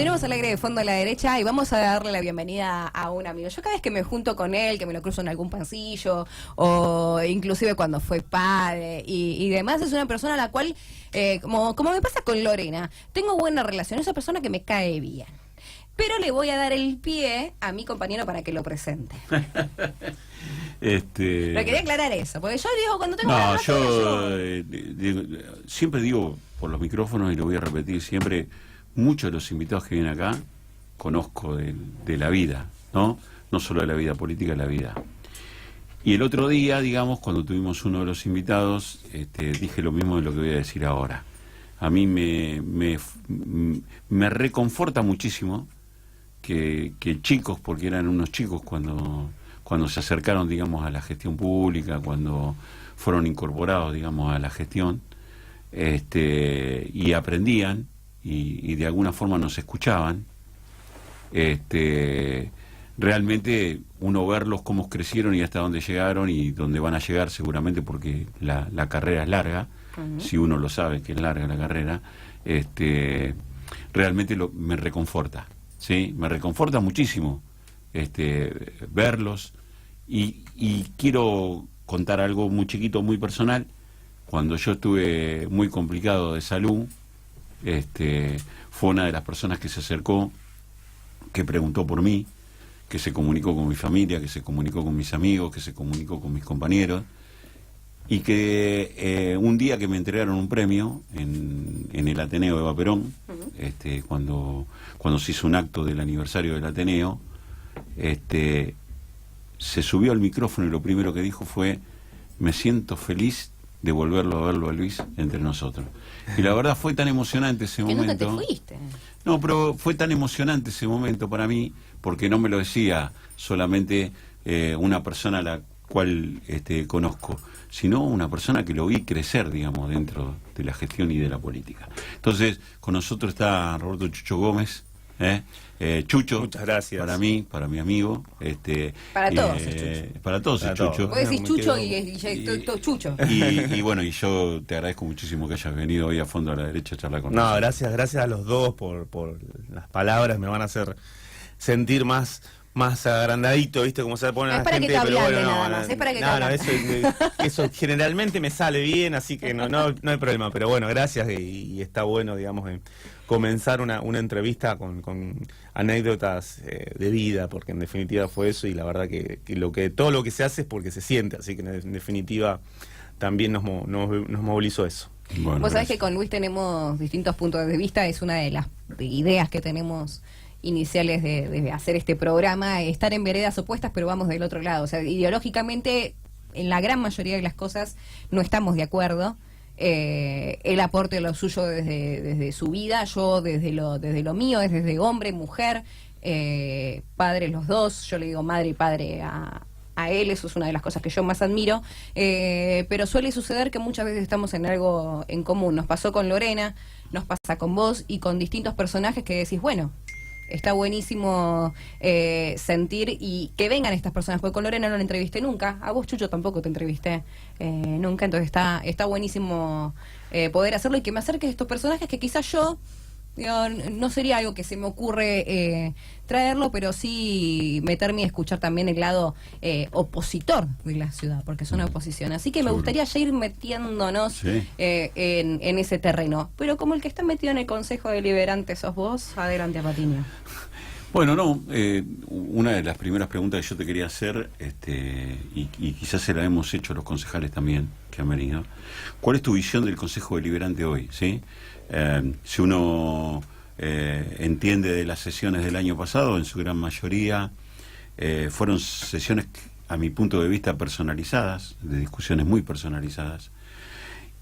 Tenemos al aire de fondo a la derecha y vamos a darle la bienvenida a un amigo. Yo cada vez que me junto con él, que me lo cruzo en algún pasillo, o inclusive cuando fue padre y demás, es una persona a la cual, como me pasa con Lorena, tengo buena relación, es una persona que me cae bien. Pero le voy a dar el pie a mi compañero para que lo presente. Pero quería aclarar eso, porque yo digo, cuando tengo... No, siempre digo por los micrófonos, y lo voy a repetir siempre, muchos de los invitados que vienen acá conozco de la vida, ¿no? No solo de la vida política, de la vida. Y el otro día, digamos, cuando tuvimos uno de los invitados, dije lo mismo de lo que voy a decir ahora. A mí me reconforta muchísimo que chicos, porque eran unos chicos cuando se acercaron, digamos, a la gestión pública, cuando fueron incorporados, digamos, a la gestión, y aprendían, y de alguna forma nos escuchaban, realmente uno verlos cómo crecieron y hasta dónde llegaron y dónde van a llegar seguramente, porque la carrera es larga, si uno lo sabe que es larga la carrera, realmente me reconforta, ¿sí? Me reconforta muchísimo verlos, y quiero contar algo muy chiquito, muy personal. Cuando yo estuve muy complicado de salud, fue una de las personas que se acercó, que preguntó por mí, que se comunicó con mi familia, que se comunicó con mis amigos, que se comunicó con mis compañeros, y que un día que me entregaron un premio en el Ateneo de Eva Perón, cuando se hizo un acto del aniversario del Ateneo, se subió al micrófono y lo primero que dijo fue: me siento feliz de volverlo a verlo a Luis entre nosotros. Y la verdad fue tan emocionante ese momento. Que nunca te fuiste. No, pero fue tan emocionante ese momento para mí, porque no me lo decía solamente una persona a la cual conozco, sino una persona que lo vi crecer, digamos, dentro de la gestión y de la política. Entonces, con nosotros está Roberto Chucho Gómez, Chucho, muchas gracias. Para mí, para mi amigo, para todos es Chucho. Para todos es Chucho. Vos decís Chucho y Chucho. Y bueno, y yo te agradezco muchísimo que hayas venido hoy a fondo a la derecha a charlar con nosotros. No, gracias a los dos por las palabras, me van a hacer sentir más agrandadito, ¿viste? Como se pone la gente, pero bueno, nada más, es para que te ablande. eso generalmente me sale bien, así que no hay problema, pero bueno, gracias, y está bueno, digamos, comenzar una entrevista con anécdotas de vida, porque en definitiva fue eso, y la verdad que todo lo que se hace es porque se siente, así que en definitiva también nos movilizó eso. Bueno, vos sabés que con Luis tenemos distintos puntos de vista, es una de las ideas que tenemos iniciales de hacer este programa, estar en veredas opuestas, pero vamos del otro lado. O sea, ideológicamente, en la gran mayoría de las cosas no estamos de acuerdo. Él aporte lo suyo desde su vida, yo desde lo mío, desde hombre, mujer, padres los dos, yo le digo madre y padre a él, eso es una de las cosas que yo más admiro, pero suele suceder que muchas veces estamos en algo en común. Nos pasó con Lorena, nos pasa con vos y con distintos personajes que decís, bueno, está buenísimo sentir y que vengan estas personas, porque con Lorena no la entrevisté nunca, a vos, Chucho, tampoco te entrevisté nunca, entonces está buenísimo poder hacerlo y que me acerques a estos personajes que quizás yo, digo, no sería algo que se me ocurre traerlo, pero sí meterme y escuchar también el lado opositor de la ciudad, porque es una oposición. Así que me gustaría ya ir metiéndonos en ese terreno. Pero como el que está metido en el Consejo Deliberante sos vos, adelante, Patiño. Bueno, no, una de las primeras preguntas que yo te quería hacer, y quizás se la hemos hecho los concejales también que han venido, ¿cuál es tu visión del Consejo Deliberante hoy? ¿Sí? Si uno entiende de las sesiones del año pasado, en su gran mayoría fueron sesiones, a mi punto de vista, personalizadas, de discusiones muy personalizadas,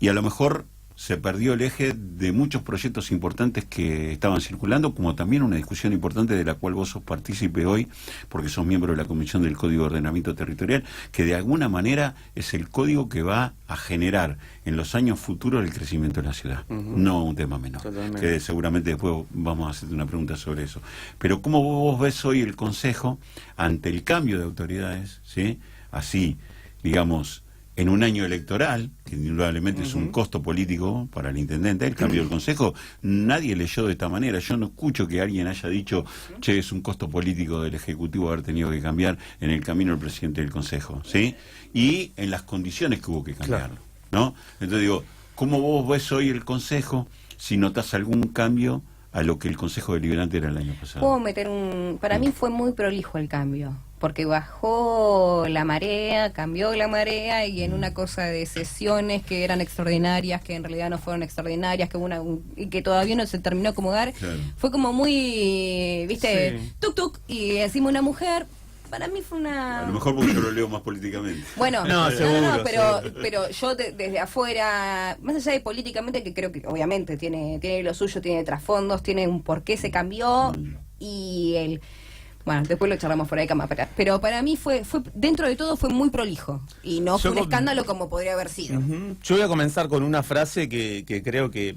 y a lo mejor se perdió el eje de muchos proyectos importantes que estaban circulando, como también una discusión importante de la cual vos sos partícipe hoy, porque sos miembro de la Comisión del Código de Ordenamiento Territorial, que de alguna manera es el código que va a generar en los años futuros el crecimiento de la ciudad. No un tema menor. Totalmente. Que seguramente después vamos a hacerte una pregunta sobre eso. Pero ¿cómo vos ves hoy el Consejo ante el cambio de autoridades, ¿sí? Así, digamos, en un año electoral, que indudablemente es un costo político para el intendente, el cambio del consejo, nadie leyó de esta manera. Yo no escucho que alguien haya dicho, che, es un costo político del Ejecutivo haber tenido que cambiar en el camino el presidente del consejo, ¿sí? Y en las condiciones que hubo que cambiarlo, ¿no? Entonces digo, ¿cómo vos ves hoy el consejo si notás algún cambio a lo que el Consejo Deliberante era el año pasado? Puedo meter para mí fue muy prolijo el cambio, porque bajó la marea, cambió la marea, y en una cosa de sesiones que eran extraordinarias, que en realidad no fueron extraordinarias, y que todavía no se terminó de acomodar, fue como muy, viste, tuk tuk, y encima una mujer. Para mí fue una... A lo mejor porque yo lo leo más políticamente. Bueno, seguro, pero yo desde afuera, más allá de políticamente, que creo que obviamente tiene lo suyo, tiene trasfondos, tiene un por qué se cambió, y bueno, después lo charlamos fuera de cama, pero para mí fue dentro de todo fue muy prolijo, y no fue un escándalo como podría haber sido. Yo voy a comenzar con una frase que creo que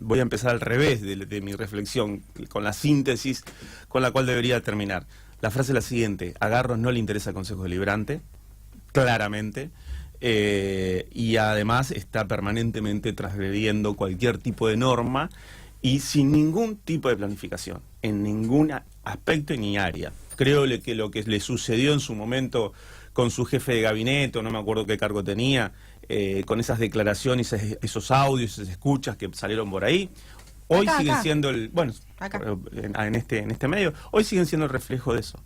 voy a empezar al revés de mi reflexión, con la síntesis con la cual debería terminar. La frase es la siguiente: a Garros no le interesa el Consejo Deliberante, claramente, y además está permanentemente transgrediendo cualquier tipo de norma y sin ningún tipo de planificación, en ningún aspecto ni área. Creo que lo que le sucedió en su momento con su jefe de gabinete, no me acuerdo qué cargo tenía, con esas declaraciones, esos audios, esas escuchas que salieron por ahí, hoy siguen siendo en este medio, hoy siguen siendo el reflejo de eso.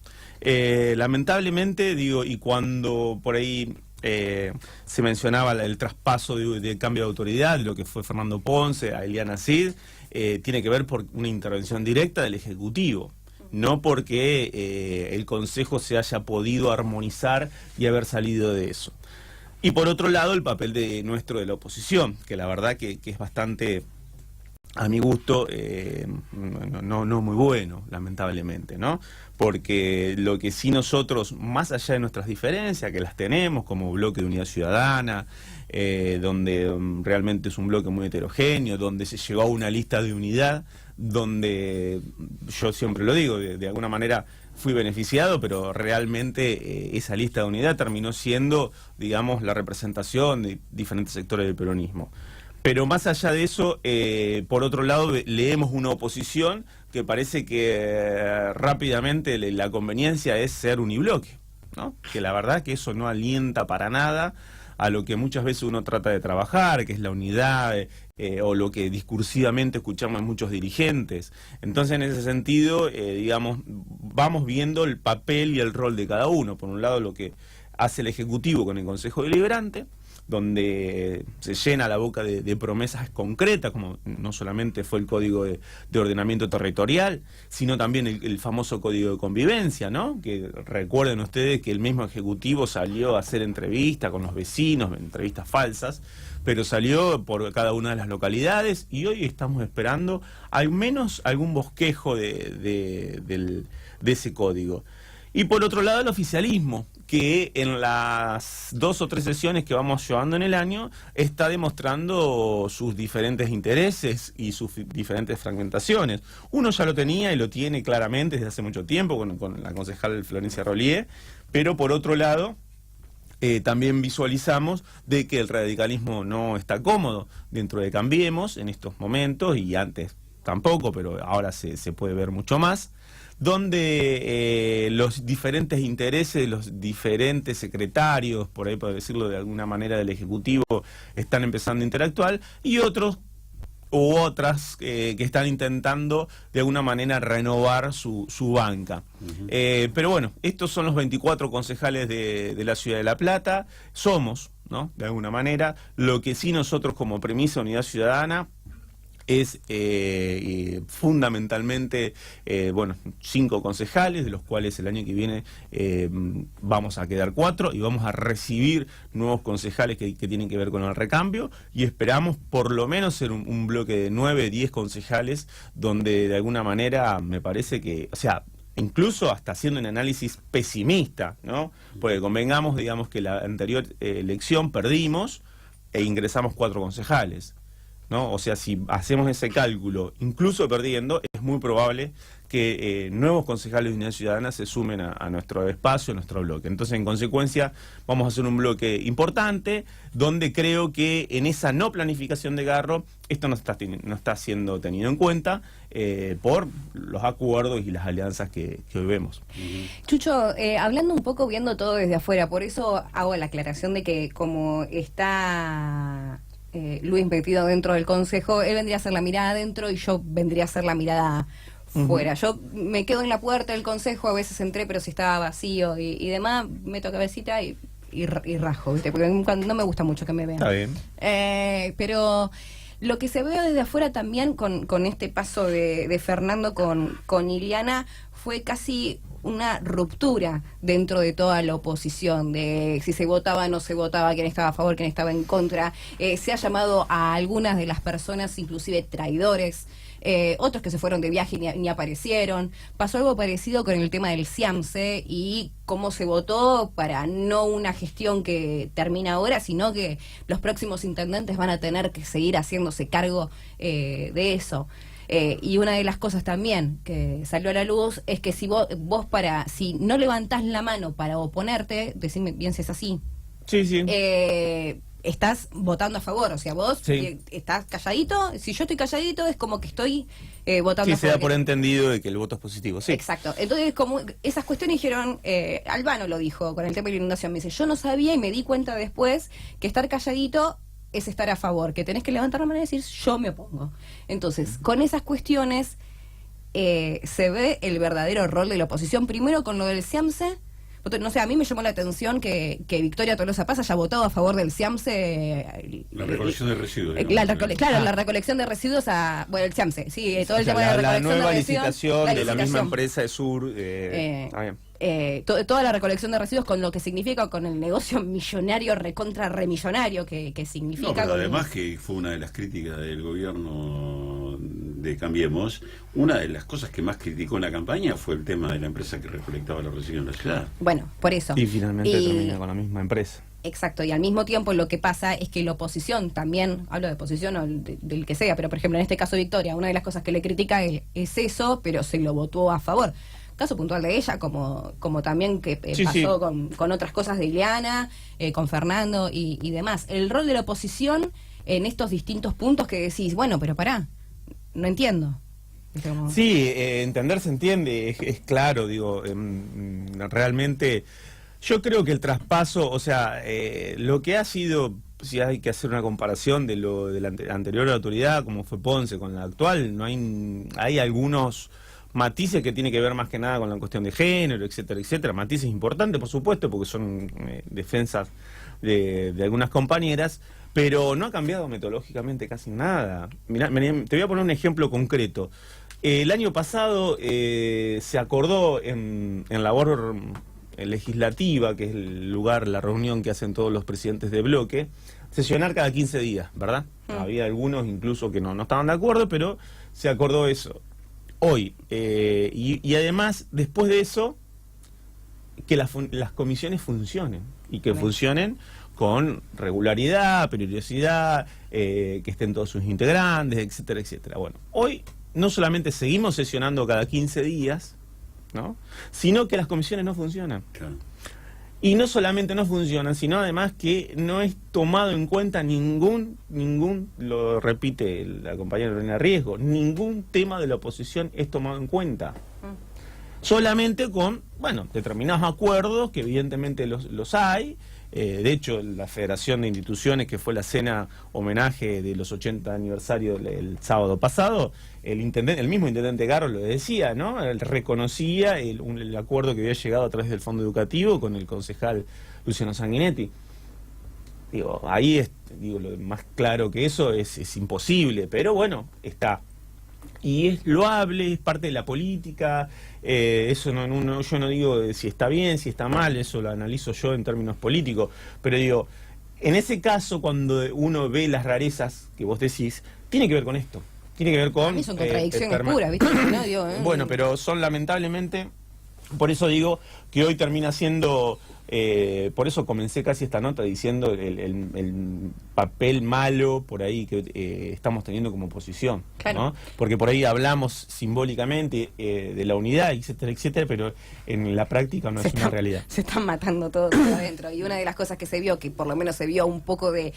Lamentablemente, digo, y cuando por ahí se mencionaba el traspaso de cambio de autoridad, de lo que fue Fernando Ponce a Eliana Cid, tiene que ver por una intervención directa del Ejecutivo, no porque el Consejo se haya podido armonizar y haber salido de eso. Y por otro lado, el papel de la oposición, que la verdad que es bastante, a mi gusto, no muy bueno, lamentablemente, ¿no? Porque lo que sí nosotros, más allá de nuestras diferencias, que las tenemos como bloque de Unidad Ciudadana, donde realmente es un bloque muy heterogéneo, donde se llegó a una lista de unidad, donde yo siempre lo digo, de alguna manera fui beneficiado, pero realmente esa lista de unidad terminó siendo, digamos, la representación de diferentes sectores del peronismo. Pero más allá de eso, por otro lado, leemos una oposición que parece que rápidamente la conveniencia es ser unibloque, ¿no? Que la verdad que eso no alienta para nada a lo que muchas veces uno trata de trabajar, que es la unidad, o lo que discursivamente escuchamos en muchos dirigentes. Entonces, en ese sentido, digamos, vamos viendo el papel y el rol de cada uno. Por un lado, lo que hace el Ejecutivo con el Consejo Deliberante, donde se llena la boca de promesas concretas, como no solamente fue el Código de Ordenamiento Territorial, sino también el famoso Código de Convivencia, ¿no? Que recuerden ustedes que el mismo Ejecutivo salió a hacer entrevistas con los vecinos, entrevistas falsas, pero salió por cada una de las localidades, y hoy estamos esperando al menos algún bosquejo de ese código. Y por otro lado, el oficialismo, que en las 2 o 3 sesiones que vamos llevando en el año está demostrando sus diferentes intereses y sus diferentes fragmentaciones. Uno ya lo tenía y lo tiene claramente desde hace mucho tiempo con la concejal Florencia Rollier, pero por otro lado también visualizamos de que el radicalismo no está cómodo dentro de Cambiemos en estos momentos, y antes tampoco, pero ahora se puede ver mucho más, donde los diferentes intereses de los diferentes secretarios, por ahí por decirlo de alguna manera, del Ejecutivo, están empezando a interactuar, y otros u otras que están intentando de alguna manera renovar su banca. Pero bueno, estos son los 24 concejales de la Ciudad de La Plata, somos, ¿no?, de alguna manera, lo que sí nosotros como premisa Unidad Ciudadana es fundamentalmente, 5 concejales, de los cuales el año que viene vamos a quedar 4 y vamos a recibir nuevos concejales que tienen que ver con el recambio, y esperamos por lo menos ser un bloque de 9, 10 concejales, donde de alguna manera me parece que, o sea, incluso hasta haciendo un análisis pesimista, ¿no? Porque convengamos, digamos, que la anterior elección perdimos e ingresamos 4 concejales. ¿no? O sea, si hacemos ese cálculo, incluso perdiendo, es muy probable que nuevos concejales de Unidad Ciudadana se sumen a nuestro espacio, a nuestro bloque. Entonces, en consecuencia, vamos a hacer un bloque importante, donde creo que en esa no planificación de Garro, esto no está siendo tenido en cuenta por los acuerdos y las alianzas que hoy vemos. Chucho, hablando un poco, viendo todo desde afuera, por eso hago la aclaración de que como está Luis metido dentro del Consejo, él vendría a hacer la mirada adentro y yo vendría a hacer la mirada fuera. Yo me quedo en la puerta del Consejo, a veces entré, pero si estaba vacío y demás, meto cabecita y rajo, ¿viste? Porque no me gusta mucho que me vean. Está bien. Pero lo que se ve desde afuera también con este paso de Fernando con Iliana fue casi una ruptura dentro de toda la oposición, de si se votaba, no se votaba, quién estaba a favor, quién estaba en contra. Se ha llamado a algunas de las personas inclusive traidores, otros que se fueron de viaje y ni aparecieron. Pasó algo parecido con el tema del CIAMSE y cómo se votó para no una gestión que termina ahora, sino que los próximos intendentes van a tener que seguir haciéndose cargo de eso. Y una de las cosas también que salió a la luz es que si vos si no levantás la mano para oponerte, decime bien si es así. Sí. Estás votando a favor, o sea, vos estás calladito. Si yo estoy calladito es como que estoy votando a favor. Sí, se da por entendido de que el voto es positivo, sí. Exacto. Entonces, como esas cuestiones dijeron, Albano lo dijo con el tema de la inundación, me dice, yo no sabía y me di cuenta después que estar calladito es estar a favor, que tenés que levantar la mano y decir, yo me opongo. Entonces, con esas cuestiones se ve el verdadero rol de la oposición, primero con lo del CIAMSE. No sé, a mí me llamó la atención que Victoria Tolosa Paz haya votado a favor del CIAMSE. La recolección de residuos. La recolección de residuos el CIAMSE, sí, todo el tema de la recolección nueva de residuos. licitación de la misma empresa de Sur. Toda la recolección de residuos con lo que significa, con el negocio millonario, recontra remillonario que significa. No, pero además que fue una de las críticas del gobierno de Cambiemos, una de las cosas que más criticó en la campaña fue el tema de la empresa que recolectaba los residuos en la ciudad. Bueno, por eso. Y finalmente termina con la misma empresa. Exacto, y al mismo tiempo lo que pasa es que la oposición también, hablo de oposición o del que sea, pero por ejemplo en este caso Victoria, una de las cosas que le critica es eso, pero se lo votó a favor. Caso puntual de ella, como también que pasó con otras cosas de Ileana, con Fernando y demás. El rol de la oposición en estos distintos puntos que decís, bueno, pero pará, no entiendo. Sí, entender se entiende, es claro, digo, realmente yo creo que el traspaso, o sea, lo que ha sido, si hay que hacer una comparación de lo de la anterior autoridad, como fue Ponce, con la actual, hay algunos matices que tiene que ver más que nada con la cuestión de género, etcétera, etcétera. Matices importantes, por supuesto, porque son defensas de algunas compañeras, pero no ha cambiado metodológicamente casi nada. Mirá, te voy a poner un ejemplo concreto. El año pasado se acordó en labor legislativa, que es el lugar, la reunión que hacen todos los presidentes de bloque, sesionar cada 15 días, ¿verdad? Había algunos incluso que no estaban de acuerdo, pero se acordó eso. Hoy, y además, después de eso, que las comisiones funcionen, y que funcionen con regularidad, periodicidad, que estén todos sus integrantes, etcétera, etcétera. Bueno, hoy no solamente seguimos sesionando cada 15 días, ¿no?, sino que las comisiones no funcionan. Claro. Y no solamente no funcionan, sino además que no es tomado en cuenta ningún, lo repite la compañera Lorena Riesgo, ningún tema de la oposición es tomado en cuenta. Solamente con, determinados acuerdos, que evidentemente los hay. De hecho, la Federación de Instituciones, que fue la cena homenaje de los 80 aniversarios el sábado pasado, el mismo intendente Garro lo decía, ¿no? Él reconocía el acuerdo que había llegado a través del Fondo Educativo con el concejal Luciano Sanguinetti. Digo, ahí lo más claro que eso es imposible, pero bueno, está. Y es loable, es parte de la política, eso yo no digo si está bien, si está mal, eso lo analizo yo en términos políticos, pero digo, en ese caso, cuando uno ve las rarezas que vos decís, tiene que ver con esto, tiene que ver con... A mí son contradicciones puras, ¿viste? ¿No? Digo, Bueno, pero son lamentablemente, por eso digo que hoy termina siendo Por eso comencé casi esta nota diciendo el papel malo por ahí que estamos teniendo como oposición, claro, ¿no? Porque por ahí hablamos simbólicamente de la unidad, etcétera, etcétera, pero en la práctica no es una realidad. Se están matando todos adentro. Y una de las cosas que se vio, que por lo menos se vio un poco de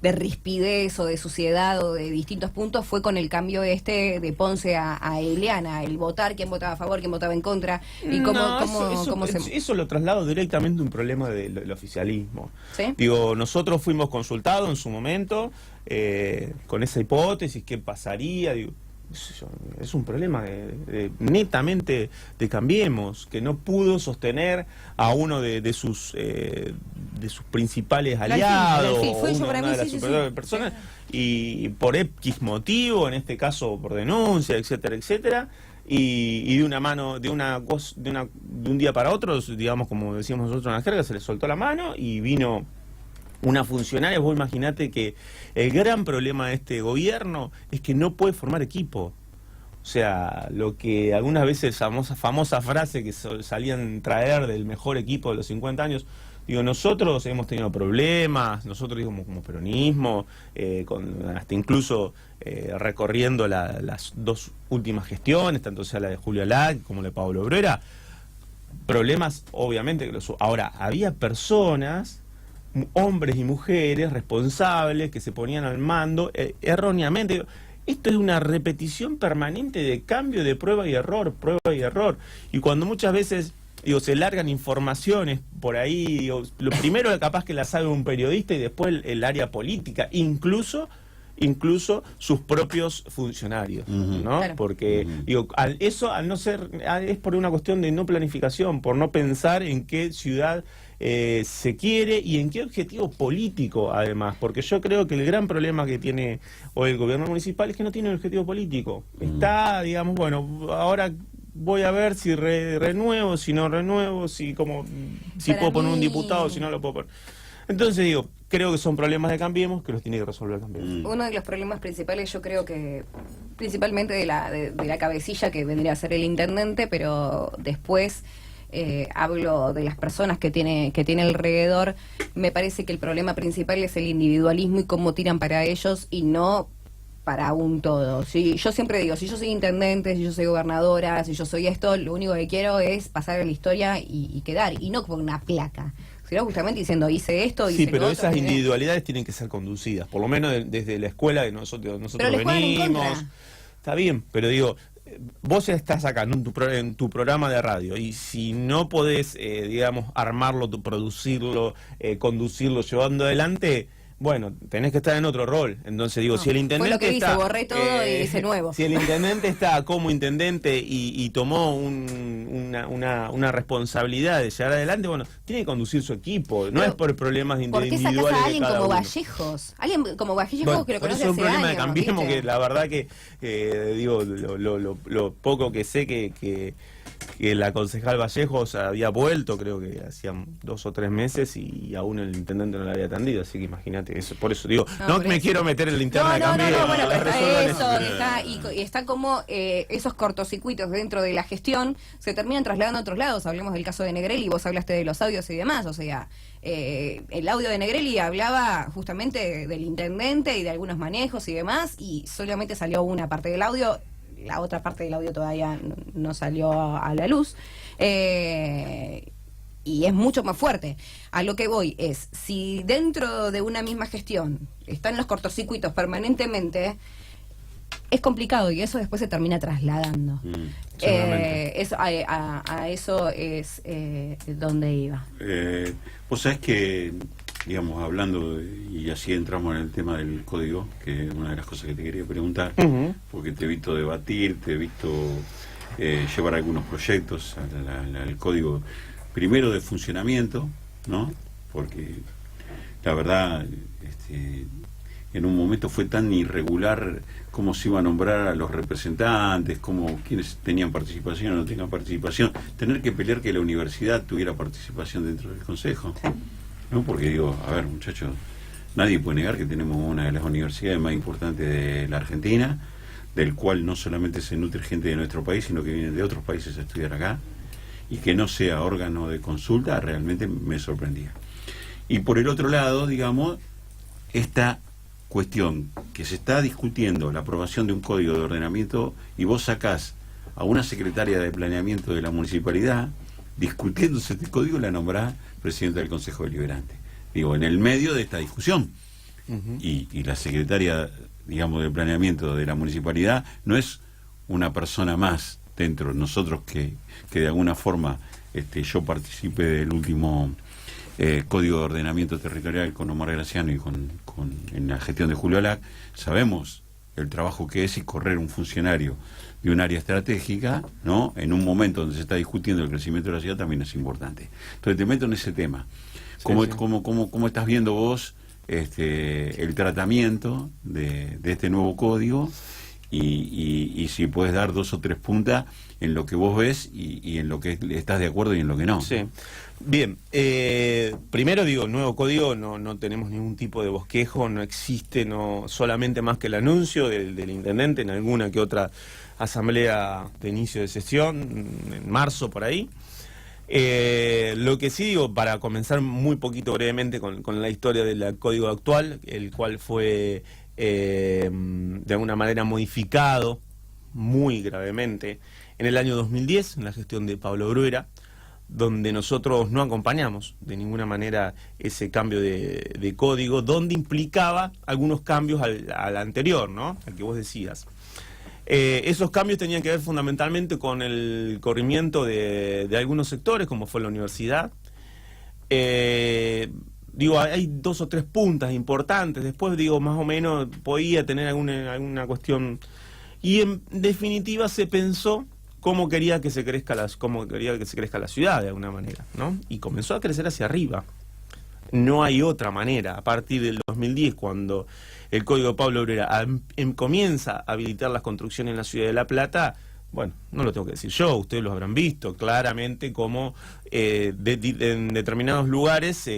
rispidez o de suciedad o de distintos puntos, fue con el cambio de Ponce a Eliana, el votar, quién votaba a favor, quién votaba en contra, y eso lo traslado directamente a un problema del oficialismo. ¿Sí? Digo, nosotros fuimos consultados en su momento con esa hipótesis, qué pasaría, digo, es un problema netamente de Cambiemos, que no pudo sostener a uno de sus principales aliados, fue eso o para una mí, de las sí, superiores sí. personas, y por X motivo, en este caso por denuncia, etcétera, etcétera, y de una mano, de un día para otro, digamos, como decíamos nosotros en la jerga, se le soltó la mano y vino una funcionaria. Vos imaginate que el gran problema de este gobierno es que no puede formar equipo. O sea, lo que algunas veces famosa frase que salían traer del mejor equipo de los 50 años, digo, nosotros hemos tenido problemas, nosotros digamos como peronismo, hasta incluso recorriendo las dos últimas gestiones, tanto sea la de Julio Lac como la de Pablo Obrera, problemas obviamente que ahora había personas, hombres y mujeres responsables que se ponían al mando erróneamente. Esto es una repetición permanente de cambio, de prueba y error, y cuando muchas veces se largan informaciones por ahí, lo primero capaz que la sabe un periodista y después el área política, incluso sus propios funcionarios, ¿no? Claro. Porque al no ser, es por una cuestión de no planificación, por no pensar en qué ciudad se quiere y en qué objetivo político, además, porque yo creo que el gran problema que tiene hoy el gobierno municipal es que no tiene un objetivo político. Está, digamos, bueno, ahora voy a ver si renuevo, si no renuevo, si puedo poner un diputado, si no lo puedo poner. Entonces creo que son problemas de Cambiemos que los tiene que resolver Cambiemos. Uno de los problemas principales, yo creo que principalmente de la cabecilla que vendría a ser el intendente, pero después hablo de las personas que tiene alrededor. Me parece que el problema principal es el individualismo y cómo tiran para ellos y no para un todo. ¿Sí? Yo siempre digo, si yo soy intendente, si yo soy gobernadora, si yo soy esto, lo único que quiero es pasar a la historia y quedar, y no con una placa, sino justamente diciendo, hice esto, hice sí, pero lo otro, esas individualidades tienen que ser conducidas, por lo menos desde la escuela de nosotros venimos. Está bien, pero digo, vos estás acá en tu programa de radio, y si no podés, digamos, armarlo, producirlo, conducirlo, llevando adelante, bueno, tenés que estar en otro rol. Entonces digo, si el intendente fue lo que hice, borré todo y hice nuevo. Si el intendente está como intendente y tomó una responsabilidad de llevar adelante, bueno, tiene que conducir su equipo. No es por problemas individuales. ¿Por qué sacás a alguien de cada como uno? Vallejos? Alguien como Vallejos, Bueno, que lo por conoce eso es hace un problema años, de Cambiemos, ¿viste? que la verdad que digo, lo poco que sé que la concejal Vallejos había vuelto, creo que hacían 2 o 3 meses, y aún el intendente no la había atendido, así que imagínate eso. Por eso digo, no me quiero meter en la interna de Cambiemos. Bueno, pero resuelvan está eso, está como esos cortocircuitos dentro de la gestión se terminan trasladando a otros lados. Hablemos del caso de Negrelli, vos hablaste de los audios y demás, o sea, el audio de Negrelli hablaba justamente del intendente y de algunos manejos y demás, y solamente salió una parte del audio. La otra parte del audio todavía no salió a la luz, y es mucho más fuerte. A lo que voy es, si dentro de una misma gestión están los cortocircuitos permanentemente, es complicado, y eso después se termina trasladando. Eso, a eso es donde iba. Vos sabés que, digamos, hablando, y así entramos en el tema del código, que es una de las cosas que te quería preguntar, porque te he visto debatir, te he visto llevar algunos proyectos al código, primero de funcionamiento, ¿no? Porque la verdad, en un momento fue tan irregular cómo se iba a nombrar a los representantes, cómo quienes tenían participación o no tenían participación, tener que pelear que la universidad tuviera participación dentro del consejo. ¿No? Porque digo, a ver, muchachos, nadie puede negar que tenemos una de las universidades más importantes de la Argentina, del cual no solamente se nutre gente de nuestro país, sino que vienen de otros países a estudiar acá, y que no sea órgano de consulta, realmente me sorprendía. Y por el otro lado, digamos, esta cuestión que se está discutiendo, la aprobación de un código de ordenamiento, y vos sacás a una secretaria de planeamiento de la municipalidad, discutiéndose este código, la nombrá presidenta del Consejo Deliberante. Digo, en el medio de esta discusión. Y la secretaria, digamos, de planeamiento de la municipalidad no es una persona más dentro de nosotros que de alguna forma yo participé del último Código de Ordenamiento Territorial con Omar Graciano y en la gestión de Julio Alac. Sabemos el trabajo que es y correr un funcionario de un área estratégica, ¿no? En un momento donde se está discutiendo el crecimiento de la ciudad también es importante. Entonces te meto en ese tema. ¿Cómo estás viendo vos el tratamiento de este nuevo código? Y si puedes dar 2 o 3 puntas en lo que vos ves y en lo que estás de acuerdo y en lo que no. Sí. Bien, primero digo, nuevo código, no tenemos ningún tipo de bosquejo, no existe, no solamente más que el anuncio del intendente en alguna que otra asamblea de inicio de sesión, en marzo por ahí. Lo que sí digo, para comenzar muy poquito brevemente con la historia del código actual, el cual fue de alguna manera modificado muy gravemente en el año 2010, en la gestión de Pablo Bruera, donde nosotros no acompañamos de ninguna manera ese cambio de código, donde implicaba algunos cambios al anterior, ¿no? Al que vos decías. Esos cambios tenían que ver fundamentalmente con el corrimiento de algunos sectores, como fue la universidad. Digo, hay 2 o 3 puntas importantes. Después, digo, más o menos podía tener alguna cuestión. Y en definitiva se pensó cómo quería que se crezca la ciudad de alguna manera, ¿no? Y comenzó a crecer hacia arriba. No hay otra manera. A partir del 2010, cuando el Código de Pablo Bruera comienza a habilitar las construcciones en la ciudad de La Plata, bueno, no lo tengo que decir yo, ustedes lo habrán visto claramente cómo en determinados lugares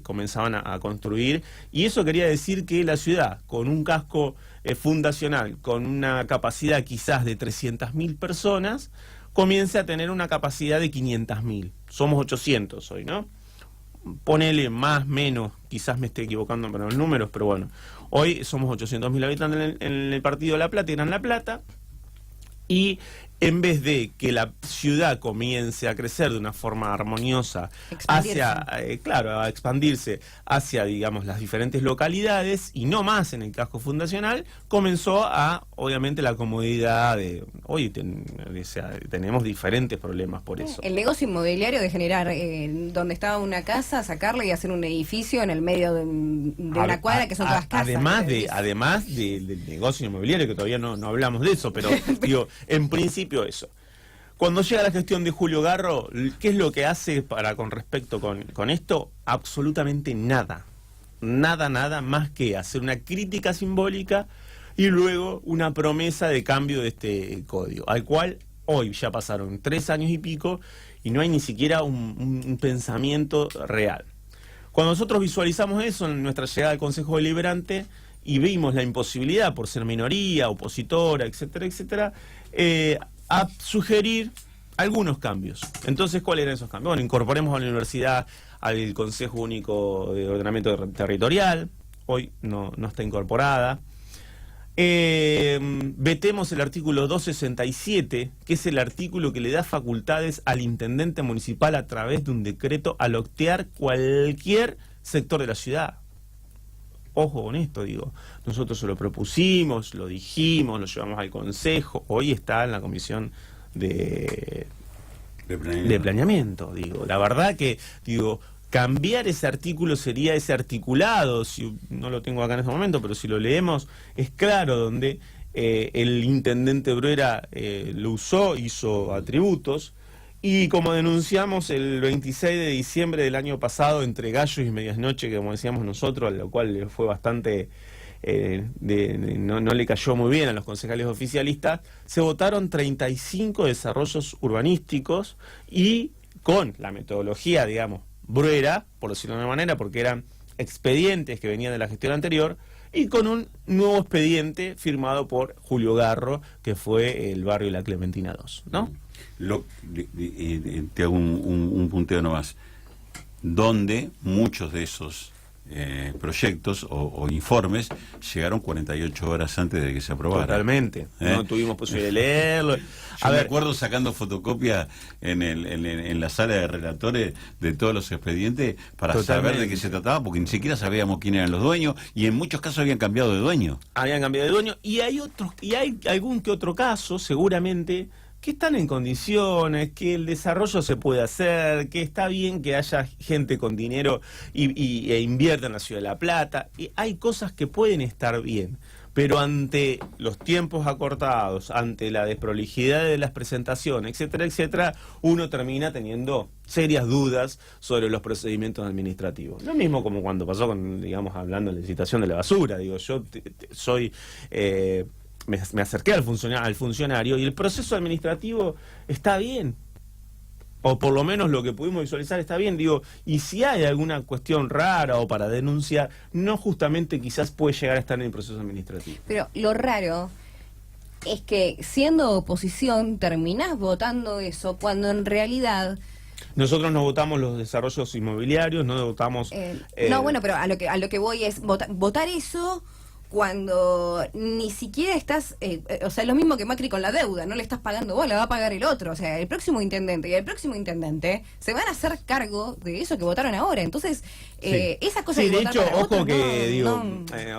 comenzaban a construir, y eso quería decir que la ciudad, con un casco fundacional, con una capacidad quizás de 300.000 personas, comience a tener una capacidad de 500.000. Somos 800 hoy, ¿no? Ponele más, menos, quizás me esté equivocando con los números, pero bueno, hoy somos 800.000 habitantes en el partido de La Plata y Gran La Plata, y en vez de que la ciudad comience a crecer de una forma armoniosa a expandirse hacia, digamos, las diferentes localidades y no más en el casco fundacional, comenzó obviamente, la comodidad de, oye, tenemos diferentes problemas por eso. El negocio inmobiliario de generar donde estaba una casa, sacarla y hacer un edificio en el medio de una cuadra que son todas casas. Además del negocio inmobiliario, que todavía no hablamos de eso, pero digo, en principio eso. Cuando llega la gestión de Julio Garro, ¿qué es lo que hace con respecto con esto? Absolutamente nada. Nada más que hacer una crítica simbólica y luego una promesa de cambio de este código, al cual hoy ya pasaron 3 años y pico y no hay ni siquiera un pensamiento real. Cuando nosotros visualizamos eso en nuestra llegada al Consejo Deliberante y vimos la imposibilidad, por ser minoría, opositora, etcétera, etcétera, a sugerir algunos cambios. Entonces, ¿cuáles eran esos cambios? Bueno, incorporemos a la universidad al Consejo Único de Ordenamiento Territorial, hoy no está incorporada. Vetemos el artículo 267, que es el artículo que le da facultades al intendente municipal a través de un decreto a lotear cualquier sector de la ciudad. Ojo con esto, digo, nosotros se lo propusimos, lo dijimos, lo llevamos al Consejo, hoy está en la Comisión de planeamiento, digo. La verdad que, digo, cambiar ese artículo sería ese articulado, si no lo tengo acá en este momento, pero si lo leemos, es claro donde el intendente Bruera lo usó, hizo atributos, y como denunciamos el 26 de diciembre del año pasado, entre gallos y medias noches, como decíamos nosotros, a lo cual le fue bastante, no le cayó muy bien a los concejales oficialistas, se votaron 35 desarrollos urbanísticos y con la metodología, digamos, Bruera, por decirlo de una manera, porque eran expedientes que venían de la gestión anterior, y con un nuevo expediente firmado por Julio Garro, que fue el barrio La Clementina 2, ¿no? te hago un punteo nomás, donde muchos de esos proyectos o informes llegaron 48 horas antes de que se aprobara. Totalmente. No tuvimos posibilidad de leerlo. Yo me acuerdo sacando fotocopia en la sala de relatores de todos los expedientes para saber de qué se trataba, porque ni siquiera sabíamos quién eran los dueños, y en muchos casos habían cambiado de dueño. Habían cambiado de dueño, y hay algún que otro caso, seguramente, que están en condiciones, que el desarrollo se puede hacer, que está bien que haya gente con dinero e invierta en la ciudad de La Plata. Y hay cosas que pueden estar bien, pero ante los tiempos acortados, ante la desprolijidad de las presentaciones, etcétera, etcétera, uno termina teniendo serias dudas sobre los procedimientos administrativos. Lo mismo como cuando pasó con, digamos, hablando de la licitación de la basura. Digo, yo soy... Me acerqué al funcionario y el proceso administrativo está bien, o por lo menos lo que pudimos visualizar está bien. Digo, y si hay alguna cuestión rara o para denunciar, no justamente quizás puede llegar a estar en el proceso administrativo. Pero lo raro es que siendo oposición terminás votando eso cuando en realidad... Nosotros no votamos los desarrollos inmobiliarios, no votamos... No, bueno, pero a lo que voy es votar eso... cuando ni siquiera estás, o sea, lo mismo que Macri con la deuda, no le estás pagando vos, la va a pagar el otro, o sea, el próximo intendente y el próximo intendente se van a hacer cargo de eso que votaron ahora, entonces, esas cosas sí, que de hecho, ojo otros, que,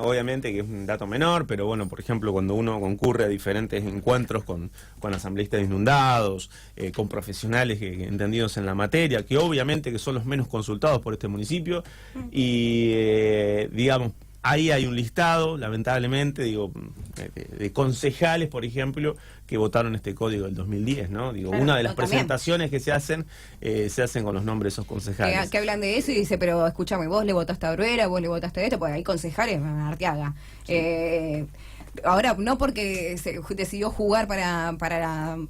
obviamente que es un dato menor, pero bueno, por ejemplo, cuando uno concurre a diferentes encuentros con asambleístas inundados, con profesionales entendidos en la materia, que obviamente que son los menos consultados por este municipio, y digamos, ahí hay un listado, lamentablemente, digo, de concejales, por ejemplo, que votaron este código del 2010, ¿no? Digo, claro, una de las presentaciones que se hacen con los nombres de esos concejales. Que hablan de eso y dice, pero escúchame, vos le votaste a Bruera, vos le votaste a esto, porque hay concejales, Arteaga. Sí. Ahora, no porque se decidió jugar para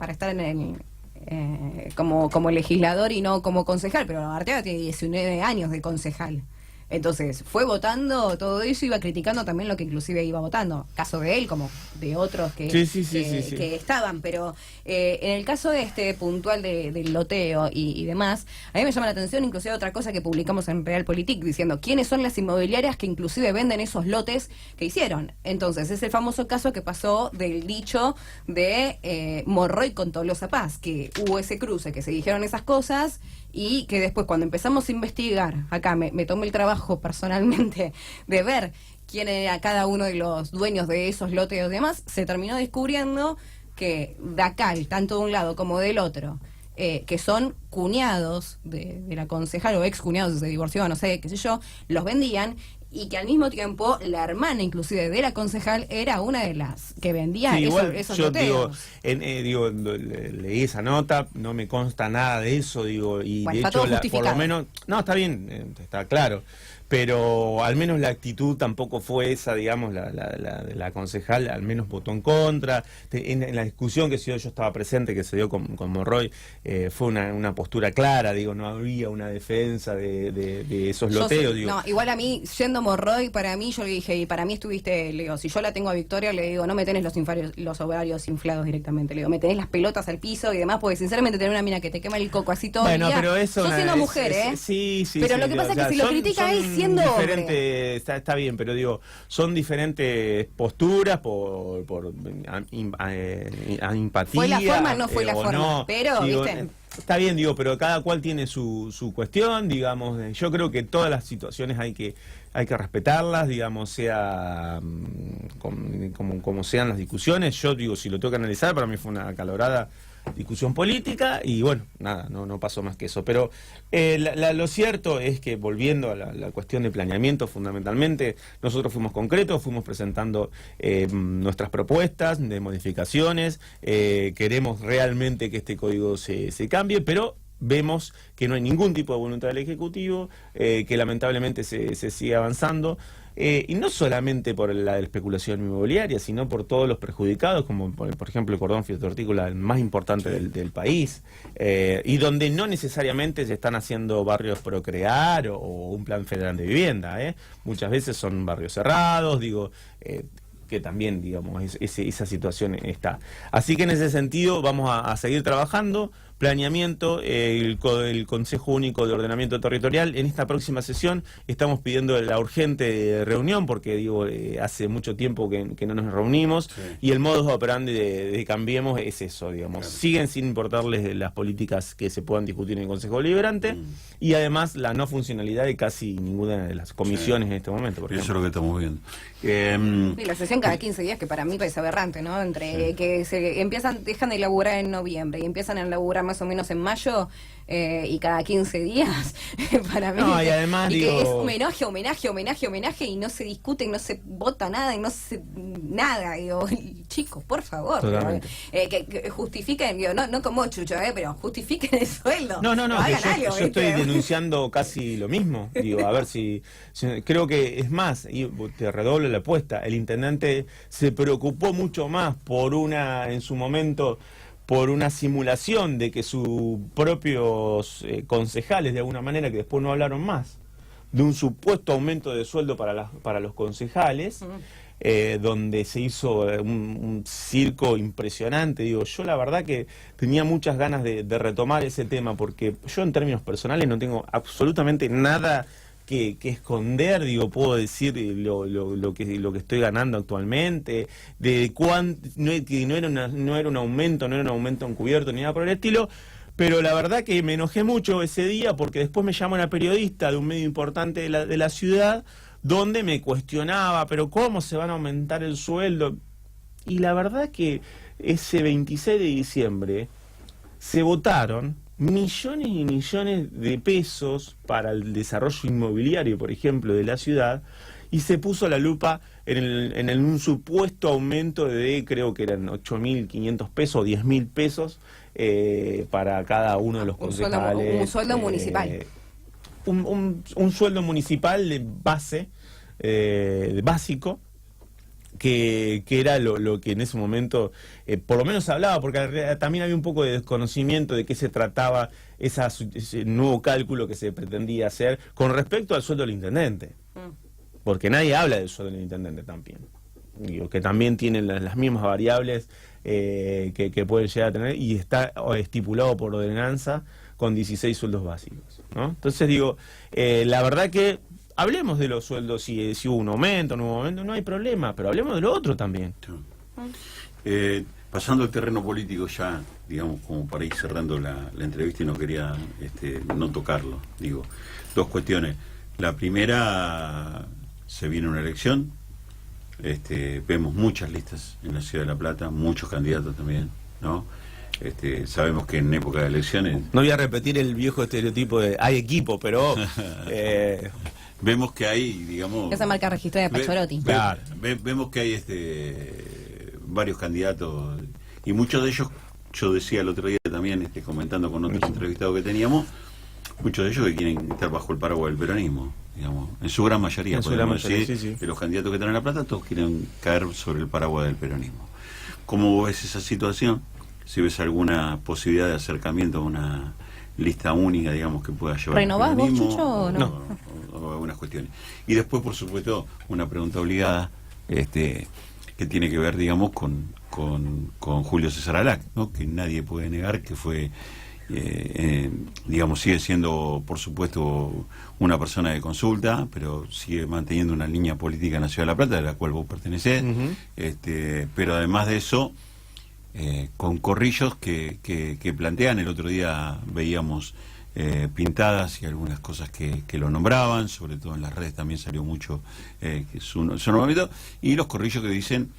estar en el... como legislador y no como concejal, pero Arteaga tiene 19 años de concejal. Entonces, fue votando todo eso, iba criticando también lo que inclusive iba votando. Caso de él, como de otros que estaban. Pero en el caso puntual del loteo y demás, a mí me llama la atención inclusive otra cosa que publicamos en Realpolitik, diciendo quiénes son las inmobiliarias que inclusive venden esos lotes que hicieron. Entonces, es el famoso caso que pasó del dicho de Morroy con Tolosa Paz, que hubo ese cruce, que se dijeron esas cosas... y que después cuando empezamos a investigar, acá me tomé el trabajo personalmente de ver quién era cada uno de los dueños de esos lotes y demás, se terminó descubriendo que Dacal, tanto de un lado como del otro, que son cuñados de la concejal o ex cuñados, se divorció, no sé, qué sé yo, los vendían, y que al mismo tiempo la hermana inclusive de la concejal era una de las que vendía esos loteos. Leí esa nota, no me consta nada de eso, y bueno, de hecho por lo menos, no, está bien, está claro, pero al menos la actitud tampoco fue esa, digamos, la concejal al menos votó en contra. En la discusión que yo estaba presente, que se dio con Morroy, fue una postura clara, digo, no había una defensa de esos loteos. No, igual a mí, yendo Morroy, para mí, yo le dije, y para mí estuviste, le digo, si yo la tengo a Victoria, le digo, no me tenés los ovarios inflados directamente, le digo, me tenés las pelotas al piso y demás, porque sinceramente tener una mina que te quema el coco así todo el día, pero eso sos una mujer, sí, pero lo que pasa es que si lo critica es siendo hombre. Está bien, pero digo, son diferentes posturas por empatía. Fue la forma, no fue la forma, no, pero, digo, ¿viste? Está bien, digo, pero cada cual tiene su cuestión, digamos. Yo creo que todas las situaciones hay que respetarlas, digamos, sea como sean las discusiones. Yo digo, si lo tengo que analizar, para mí fue una acalorada discusión política y bueno, nada, no pasó más que eso. Pero lo cierto es que, volviendo a la cuestión de planeamiento, fundamentalmente, nosotros fuimos concretos, fuimos presentando nuestras propuestas de modificaciones, queremos realmente que este código se cambie, pero vemos que no hay ningún tipo de voluntad del Ejecutivo, que lamentablemente se sigue avanzando, y no solamente por la especulación inmobiliaria, sino por todos los perjudicados, como por ejemplo el cordón hortícola, el más importante del país, y donde no necesariamente se están haciendo barrios Procrear o un plan federal de vivienda, muchas veces son barrios cerrados, digo, que también, digamos, esa situación está. Así que en ese sentido vamos a seguir trabajando. Planeamiento, el Consejo Único de Ordenamiento Territorial. En esta próxima sesión estamos pidiendo la urgente reunión, porque digo, hace mucho tiempo que no nos reunimos, sí. Y el modus operandi de Cambiemos es eso, digamos. Claro. Siguen sin importarles las políticas que se puedan discutir en el Consejo Deliberante, y además la no funcionalidad de casi ninguna de las comisiones, sí. En este momento. Por eso es lo que estamos viendo. Sí, la sesión cada 15 días, que para mí parece aberrante, ¿no? Entre sí. Que dejan de laburar en noviembre y empiezan a laburar más o menos en mayo, y cada 15 días, para mí. No, y además, que es homenaje, y no se discute, y no se vota nada, y no se nada. Digo, chicos, por favor. Que justifiquen, digo, no como Chucho, pero justifiquen el sueldo. No, yo estoy denunciando casi lo mismo. Digo, a ver si creo que es más, y te redoblo la apuesta, el intendente se preocupó mucho más en su momento, por una simulación de que sus propios concejales, de alguna manera, que después no hablaron más, de un supuesto aumento de sueldo para los concejales, donde se hizo un circo impresionante. Digo, yo la verdad que tenía muchas ganas de retomar ese tema, porque yo en términos personales no tengo absolutamente nada que esconder. Digo, puedo decir lo que estoy ganando actualmente, de que no era un aumento encubierto ni nada por el estilo, pero la verdad que me enojé mucho ese día, porque después me llamó una periodista de un medio importante de la ciudad, donde me cuestionaba, pero ¿cómo se van a aumentar el sueldo? Y la verdad que ese 26 de diciembre se votaron millones y millones de pesos para el desarrollo inmobiliario, por ejemplo, de la ciudad, y se puso la lupa en un supuesto aumento de, creo que eran 8.500 pesos, 10.000 pesos, para cada uno de los concejales. Un sueldo municipal. Un sueldo municipal de base, básico, que era lo que en ese momento por lo menos se hablaba, porque también había un poco de desconocimiento de qué se trataba ese nuevo cálculo que se pretendía hacer con respecto al sueldo del intendente, porque nadie habla del sueldo del intendente también. Digo, que también tienen las mismas variables que pueden llegar a tener, y está estipulado por ordenanza con 16 sueldos básicos, ¿no? Entonces digo, la verdad que hablemos de los sueldos, si hubo un aumento, no hay problema, pero hablemos de lo otro también. Pasando al terreno político ya, digamos, como para ir cerrando la entrevista, y no quería no tocarlo. Digo, dos cuestiones. La primera, se viene una elección, vemos muchas listas en la Ciudad de La Plata, muchos candidatos también, ¿no? Sabemos que en época de elecciones... No voy a repetir el viejo estereotipo de hay equipo, pero... vemos que hay, digamos... Esa marca registrada de Pachorotti. Claro. Vemos que hay varios candidatos, y muchos de ellos, yo decía el otro día también, comentando con otros entrevistados que teníamos, muchos de ellos que quieren estar bajo el paraguas del peronismo, digamos, en su gran mayoría, podemos decir, sí. De los candidatos que están en La Plata, todos quieren caer sobre el paraguas del peronismo. ¿Cómo ves esa situación? Si ves alguna posibilidad de acercamiento a una lista única, digamos, que pueda llevar ¿Renovás vos, Chucho, o no? O algunas cuestiones. Y después, por supuesto, una pregunta obligada, que tiene que ver, digamos, con Julio César Alac, ¿no? Que nadie puede negar que fue, digamos, sigue siendo, por supuesto, una persona de consulta, pero sigue manteniendo una línea política en la Ciudad de La Plata, de la cual vos pertenecés, pero además de eso, con corrillos que plantean. El otro día veíamos pintadas y algunas cosas que lo nombraban, sobre todo en las redes también salió mucho su nombramiento, y los corrillos que dicen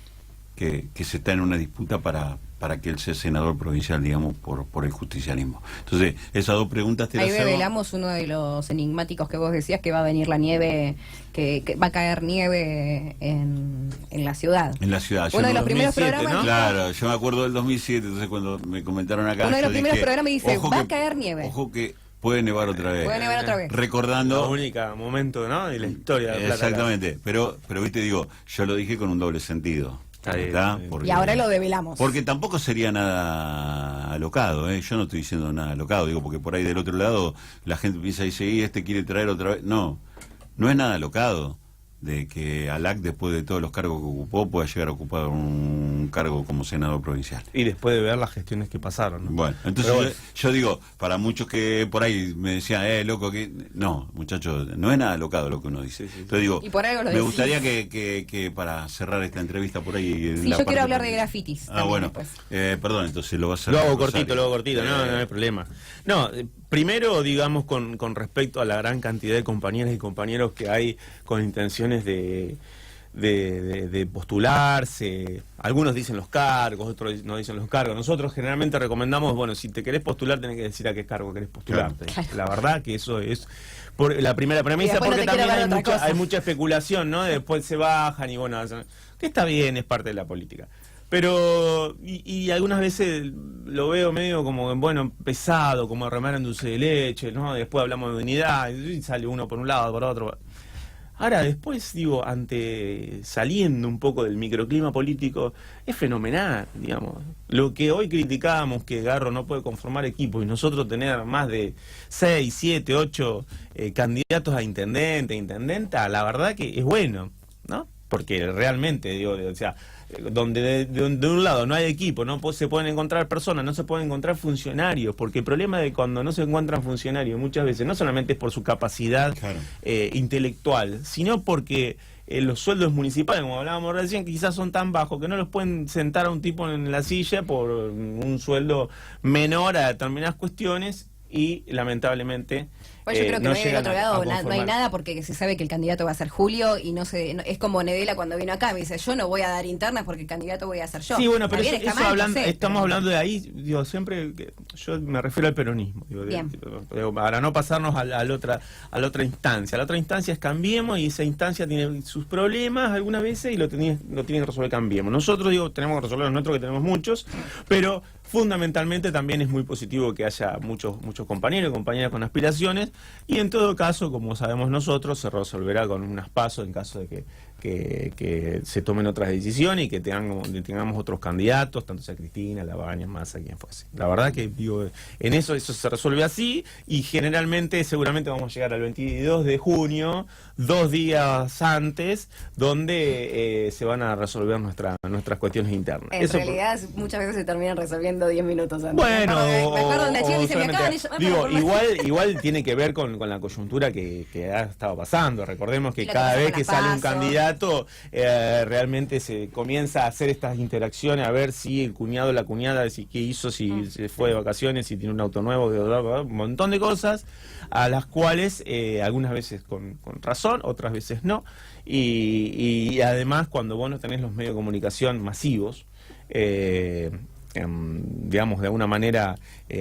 que se está en una disputa para que él sea senador provincial, digamos, por el justicialismo. Entonces, esas dos preguntas te las hago. Ahí revelamos uno de los enigmáticos que vos decías, que va a venir la nieve, que va a caer nieve en la ciudad. En la ciudad. Uno de los primeros programas, ¿no? Claro, yo me acuerdo del 2007, entonces cuando me comentaron acá, uno de los primeros programas dice, va a caer nieve. Ojo que puede nevar otra vez. Puede nevar otra vez. Recordando... La única momento, ¿no?, de la historia de La Plata. Exactamente, pero viste, digo, yo lo dije con un doble sentido. Porque, y ahora lo develamos. Porque tampoco sería nada alocado, ¿eh? Yo no estoy diciendo nada alocado, digo, porque por ahí del otro lado la gente piensa y dice, quiere traer otra vez. No es nada alocado. de que Alac, después de todos los cargos que ocupó, pueda llegar a ocupar un cargo como senador provincial. Y después de ver las gestiones que pasaron, ¿no? Bueno, entonces yo digo, para muchos que por ahí me decían, loco, que no, muchachos, no es nada alocado lo que uno dice. Entonces digo, y por algo lo me decís. gustaría que para cerrar esta entrevista por ahí... Sí, yo quiero hablar de grafitis. Bueno, perdón, entonces lo vas a... Lo hago cortito, no hay problema. No, primero, digamos, con respecto a la gran cantidad de compañeras y compañeros que hay con intenciones de postularse. Algunos dicen los cargos, otros no dicen los cargos. Nosotros generalmente recomendamos, bueno, si te querés postular, tenés que decir a qué cargo querés postularte. Claro. La verdad que eso es por la primera premisa, porque también hay mucha especulación, ¿no? Después se bajan y bueno, que está bien, es parte de la política. Pero, y algunas veces lo veo medio como, bueno, pesado, como remar en dulce de leche, ¿no? Después hablamos de unidad, y sale uno por un lado, por otro. Ahora, después, digo, saliendo un poco del microclima político, es fenomenal, digamos. Lo que hoy criticábamos, que Garro no puede conformar equipo, y nosotros tener más de 6, 7, 8 candidatos a intendenta, la verdad que es bueno, ¿no? Porque realmente, digo, o sea, donde de un lado no hay equipo, no se pueden encontrar personas, no se pueden encontrar funcionarios, porque el problema de cuando no se encuentran funcionarios muchas veces no solamente es por su capacidad intelectual, sino porque los sueldos municipales, como hablábamos recién, quizás son tan bajos que no los pueden sentar a un tipo en la silla por un sueldo menor a determinadas cuestiones y lamentablemente... Bueno, yo creo que no del otro lado no hay conformar. nada, porque se sabe que el candidato va a ser Julio y es como Nedela cuando vino acá, me dice, yo no voy a dar internas porque el candidato voy a ser yo. Sí, bueno, pero Está bien, está mal, no sé, estamos pero... hablando de ahí, digo, siempre yo me refiero al peronismo, digo, para no pasarnos a la otra instancia. La otra instancia es Cambiemos, y esa instancia tiene sus problemas algunas veces y lo tiene que resolver Cambiemos. Nosotros, digo, tenemos que resolver los nuestros, que tenemos muchos, pero fundamentalmente también es muy positivo que haya muchos compañeros y compañeras con aspiraciones, y en todo caso, como sabemos nosotros, se resolverá con unas pasos en caso de que se tomen otras decisiones y que tengamos otros candidatos, tanto sea Cristina, Labaña, Massa, quien fuese. La verdad que, digo, en eso se resuelve así, y generalmente, seguramente vamos a llegar al 22 de junio, 2 días antes, donde se van a resolver nuestras cuestiones internas. En eso realidad, muchas veces se terminan resolviendo 10 minutos antes. Bueno, me acuerdo de una chica que dice, me acaban de llamar digo, para formar-". igual tiene que ver con la coyuntura que ha estado pasando. Recordemos que Y la cada cosa vez con que la sale un PASO. candidato, realmente se comienza a hacer estas interacciones, a ver si el cuñado, la cuñada, si qué hizo, si se fue de vacaciones, si tiene un auto nuevo, un montón de cosas, a las cuales algunas veces con razón, otras veces no. Y además, cuando vos no tenés los medios de comunicación masivos, digamos, de alguna manera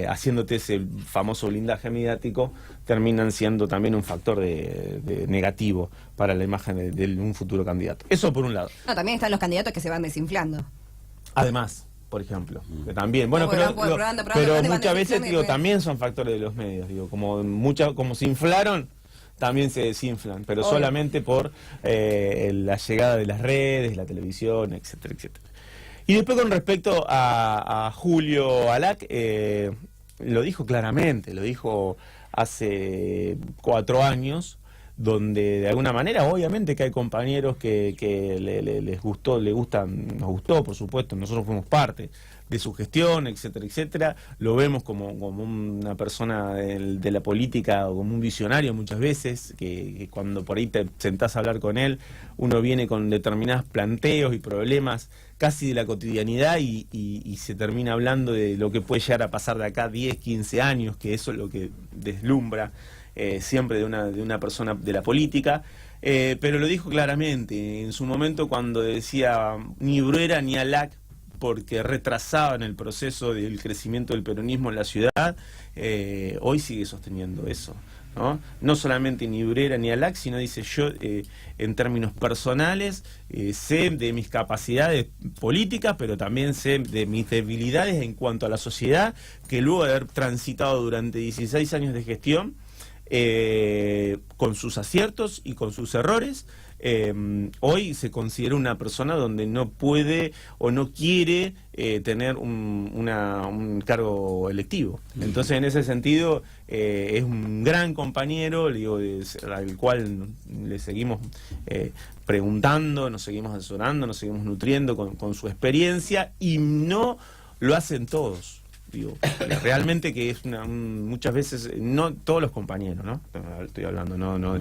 haciéndote ese famoso blindaje mediático, terminan siendo también un factor de negativo para la imagen de un futuro candidato. Eso por un lado. No, también están los candidatos que se van desinflando. Además, por ejemplo, que también, bueno, No, pero, probando, pero van muchas veces, desinflando y digo, después- también son factores de los medios, digo, como se inflaron, también se desinflan, pero Obvio. solamente por la llegada de las redes, la televisión, etcétera, etcétera. Y después, con respecto a Julio Alac, lo dijo claramente, lo dijo hace 4 años, donde de alguna manera, obviamente que hay compañeros que les gustó, nos gustó, por supuesto, nosotros fuimos parte de su gestión, etcétera, etcétera. Lo vemos como una persona de la política, o como un visionario muchas veces, que cuando por ahí te sentás a hablar con él, uno viene con determinados planteos y problemas casi de la cotidianidad, y se termina hablando de lo que puede llegar a pasar de acá 10, 15 años, que eso es lo que deslumbra siempre de una persona de la política. Pero lo dijo claramente en su momento, cuando decía ni Bruera ni Alac, porque retrasaban el proceso del crecimiento del peronismo en la ciudad. Hoy sigue sosteniendo eso, ¿no? No solamente ni Bruera ni Alac, sino dice, yo en términos personales sé de mis capacidades políticas, pero también sé de mis debilidades en cuanto a la sociedad, que luego de haber transitado durante 16 años de gestión, con sus aciertos y con sus errores, hoy se considera una persona donde no puede o no quiere tener un cargo electivo. Entonces, en ese sentido, es un gran compañero, le digo, al cual le seguimos preguntando, nos seguimos asesorando, nos seguimos nutriendo con su experiencia, y no lo hacen todos. Digo, realmente que es muchas veces, no todos los compañeros, ¿no? Estoy hablando, no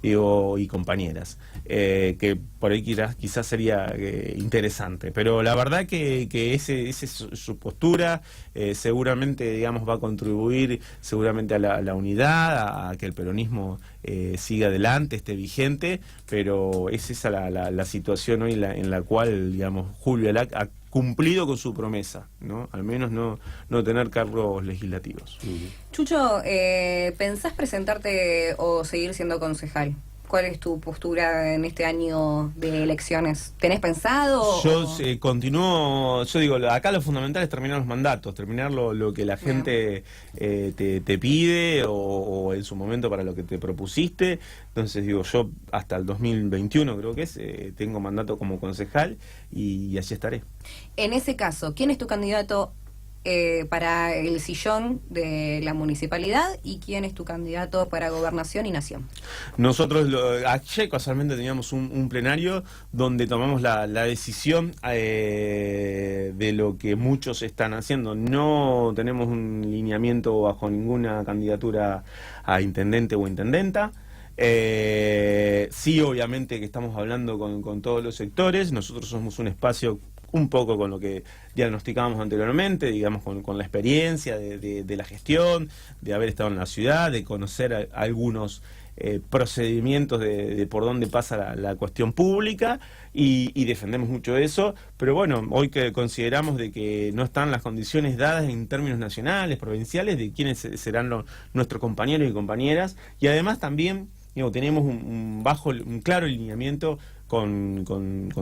digo, y compañeras, que por ahí quizás sería interesante, pero la verdad que ese es su postura, seguramente, digamos, va a contribuir seguramente a la unidad, a que el peronismo siga adelante, esté vigente, pero es esa la situación hoy en la cual, digamos, Julio Alac ha cumplido con su promesa, ¿no? Al menos no tener cargos legislativos. Chucho, ¿pensás presentarte o seguir siendo concejal? ¿Cuál es tu postura en este año de elecciones? ¿Tenés pensado? Yo continúo, yo digo, acá lo fundamental es terminar los mandatos, terminar lo que la gente te pide o en su momento para lo que te propusiste. Entonces digo, yo hasta el 2021 creo que tengo mandato como concejal y allí estaré. En ese caso, ¿quién es tu candidato para el sillón de la municipalidad y quién es tu candidato para gobernación y nación? Nosotros ayer casualmente teníamos un plenario donde tomamos la decisión de lo que muchos están haciendo. No tenemos un lineamiento bajo ninguna candidatura a intendente o intendenta. Sí, obviamente que estamos hablando con todos los sectores. Nosotros somos un espacio un poco con lo que diagnosticábamos anteriormente, digamos, con la experiencia de la gestión, de haber estado en la ciudad, de conocer algunos procedimientos de por dónde pasa la cuestión pública, y defendemos mucho eso, pero bueno, hoy que consideramos de que no están las condiciones dadas en términos nacionales, provinciales, de quiénes serán nuestros compañeros y compañeras, y además también, digo, tenemos un claro alineamiento con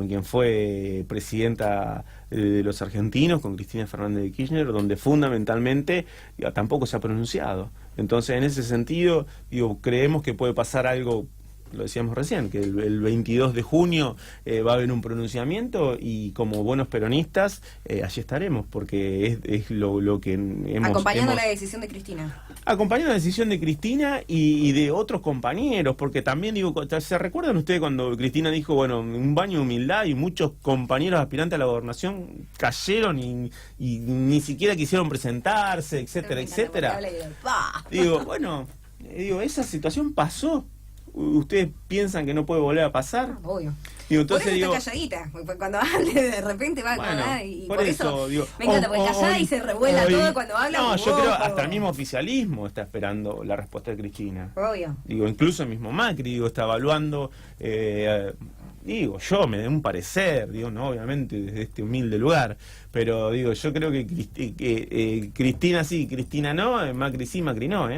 quien fue presidenta de los argentinos, con Cristina Fernández de Kirchner, donde fundamentalmente tampoco se ha pronunciado. Entonces, en ese sentido, digo, creemos que puede pasar algo, lo decíamos recién, que el 22 de junio va a haber un pronunciamiento, y como buenos peronistas allí estaremos, porque es lo que acompañando la decisión de Cristina. Acompañando la decisión de Cristina y de otros compañeros, porque también, digo, ¿se recuerdan ustedes cuando Cristina dijo, bueno, un baño de humildad, y muchos compañeros aspirantes a la gobernación cayeron y ni siquiera quisieron presentarse, etcétera, etcétera? Digo, bueno, esa situación pasó. ¿Ustedes piensan que no puede volver a pasar? Obvio. Digo, entonces, por eso digo, está calladita, cuando hable de repente va a hablar, y por eso digo, me encanta, porque callada y se revuela todo cuando habla. No, yo creo hasta el mismo oficialismo está esperando la respuesta de Cristina. Obvio. Digo, incluso el mismo Macri, digo, está evaluando, digo, yo me dé un parecer, digo, no, obviamente desde este humilde lugar, pero digo, yo creo que Cristina sí, Cristina no, Macri sí, Macri no,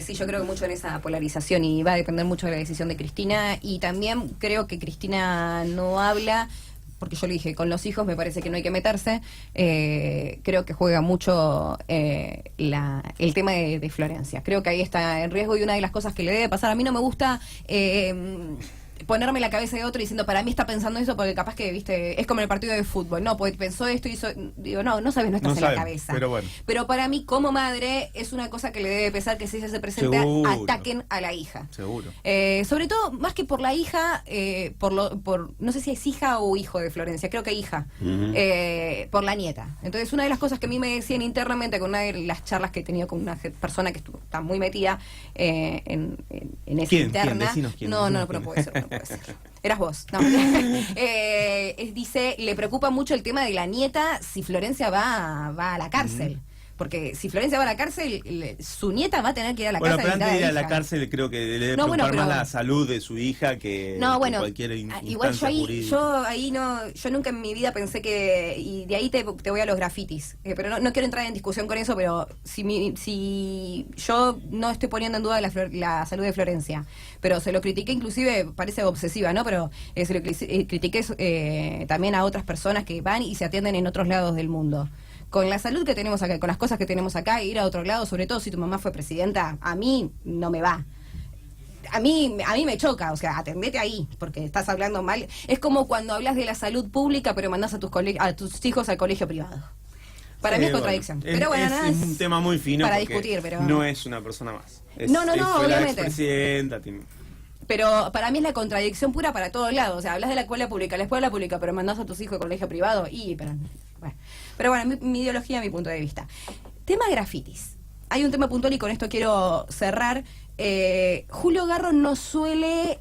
Sí, yo creo mucho en esa polarización, y va a depender mucho de la decisión de Cristina, y también creo que Cristina no habla, porque yo le dije, con los hijos me parece que no hay que meterse. Creo que juega mucho el tema de Florencia. Creo que ahí está en riesgo, y una de las cosas que le debe pasar, a mí no me gusta ponerme la cabeza de otro diciendo, para mí está pensando eso, porque capaz que, viste, es como el partido de fútbol, no, porque pensó esto y hizo, digo, no sabes, no estás en la cabeza. Pero bueno. Pero para mí, como madre, es una cosa que le debe pesar que si ella se presenta, seguro, ataquen a la hija. Seguro. Sobre todo, más que por la hija, no sé si es hija o hijo de Florencia, creo que hija, por la nieta. Entonces, una de las cosas que a mí me decían internamente con una de las charlas que he tenido con una persona que está muy metida en esa interna. ¿Quién? No puede ser. No puede ser. Eras vos. No. Dice, le preocupa mucho el tema de la nieta si Florencia va a la cárcel. Porque si Florencia va a la cárcel, su nieta va a tener que ir a la cárcel. Bueno, pero antes de ir a la cárcel, creo que le debe preocupar más la salud de su hija que cualquier instancia igual jurídica. Yo nunca en mi vida pensé que, y de ahí te voy a los grafitis, pero no quiero entrar en discusión con eso, pero si yo no estoy poniendo en duda la salud de Florencia, pero se lo critiqué, inclusive parece obsesiva, ¿no? Pero se lo critiqué también a otras personas que van y se atienden en otros lados del mundo. Con la salud que tenemos acá, con las cosas que tenemos acá, ir a otro lado, sobre todo si tu mamá fue presidenta, a mí no me va. a mí me choca, o sea, atendete ahí, porque estás hablando mal. Es como cuando hablas de la salud pública, pero mandás a tus hijos al colegio privado. Para mí es contradicción. Bueno, pero bueno, nada, es un tema muy fino para porque discutir, pero no es una persona más. No, fue la obviamente. expresidenta. Pero para mí es la contradicción pura para todos lados. O sea, hablas de la escuela pública, pero mandás a tus hijos al colegio privado. Pero bueno, mi ideología, mi punto de vista. Tema grafitis. Hay un tema puntual y con esto quiero cerrar. Julio Garro no suele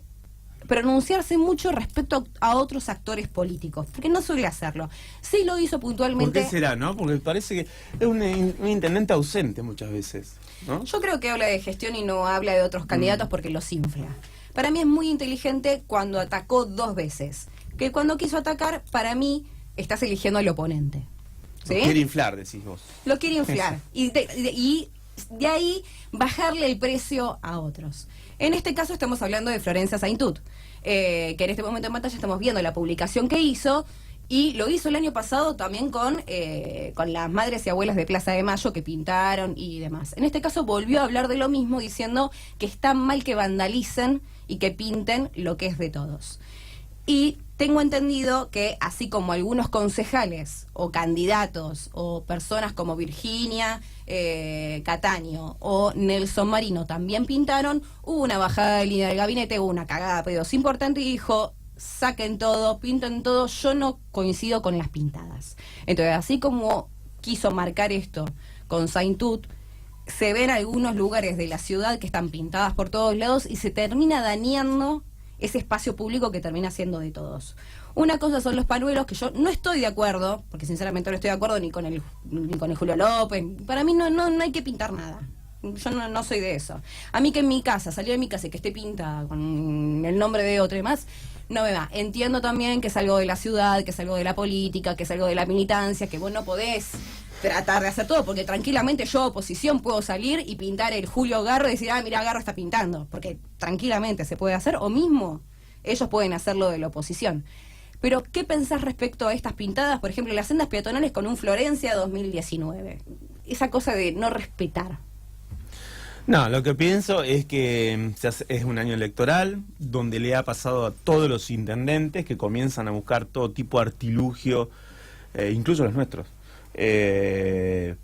pronunciarse mucho respecto a otros actores políticos, porque no suele hacerlo. Sí lo hizo puntualmente. ¿Por qué será, no? Porque parece que es un intendente ausente muchas veces, ¿no? Yo creo que habla de gestión y no habla de otros candidatos porque los infla. Para mí es muy inteligente cuando atacó 2 veces. Que cuando quiso atacar, para mí, estás eligiendo al oponente. ¿Sí? Lo quiere inflar, decís vos. Lo quiere inflar. Y de ahí bajarle el precio a otros. En este caso estamos hablando de Florencia Saintut, que en este momento en pantalla estamos viendo la publicación que hizo, y lo hizo el año pasado también con las madres y abuelas de Plaza de Mayo que pintaron y demás. En este caso volvió a hablar de lo mismo, diciendo que está mal que vandalicen y que pinten lo que es de todos. Y tengo entendido que así como algunos concejales o candidatos o personas como Virginia Cataño o Nelson Marino también pintaron, hubo una bajada de línea del gabinete, hubo una cagada de pedos importante y dijo: saquen todo, pinten todo. Yo no coincido con las pintadas. Entonces, así como quiso marcar esto con Saintut, se ven algunos lugares de la ciudad que están pintadas por todos lados y se termina dañando ese espacio público que termina siendo de todos. Una cosa son los pañuelos, que yo no estoy de acuerdo, porque sinceramente no estoy de acuerdo ni con el Julio López. Para mí no hay que pintar nada. Yo no soy de eso. A mí que en mi casa, salir de mi casa y que esté pintada con el nombre de otro y demás, no me va. Entiendo también que es algo de la ciudad, que es algo de la política, que es algo de la militancia, que vos no podés tratar de hacer todo, porque tranquilamente yo, oposición, puedo salir y pintar el Julio Garro y decir: ah, mira, Garro está pintando, porque tranquilamente se puede hacer, o mismo ellos pueden hacerlo de la oposición. Pero, ¿qué pensás respecto a estas pintadas? Por ejemplo, las sendas peatonales con un Florencia 2019. Esa cosa de no respetar. No, lo que pienso es que es un año electoral donde le ha pasado a todos los intendentes que comienzan a buscar todo tipo de artilugio, incluso los nuestros,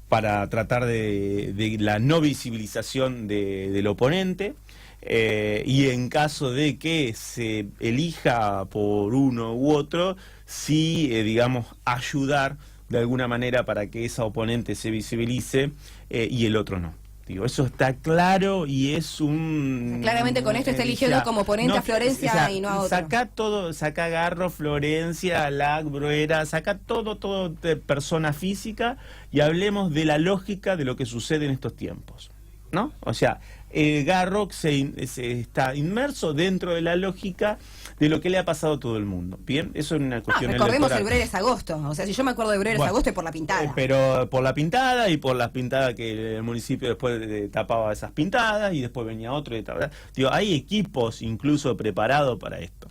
para tratar de la no visibilización del oponente. Y en caso de que se elija por uno u otro, sí, digamos, ayudar de alguna manera para que esa oponente se visibilice y el otro no. Digo, eso está claro y es un... Claramente con esto está eligiendo como oponente a Florencia y no a otro. Saca Garro, Florencia, Lac, Bruera, saca todo de persona física y hablemos de la lógica de lo que sucede en estos tiempos, ¿no? O sea, Garro se está inmerso dentro de la lógica de lo que le ha pasado a todo el mundo. Bien, eso es una cuestión recordemos electoral. el Breres Agosto. O sea, si yo me acuerdo de Breres Agosto es por la pintada. Pero por la pintada y por las pintadas que el municipio después tapaba esas pintadas y después venía otro y tal. Digo, hay equipos incluso preparados para esto.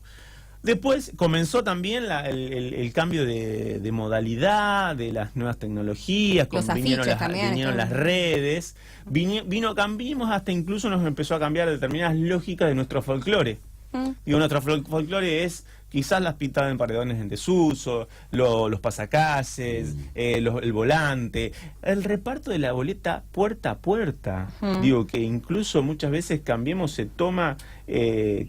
Después comenzó también el cambio de modalidad, de las nuevas tecnologías, vinieron las redes, cambiamos hasta incluso nos empezó a cambiar determinadas lógicas de nuestro folclore. Digo, nuestro folclore es quizás las pintadas en paredones en desuso, los pasacalles, el volante, el reparto de la boleta puerta a puerta. Digo, que incluso muchas veces Cambiemos se toma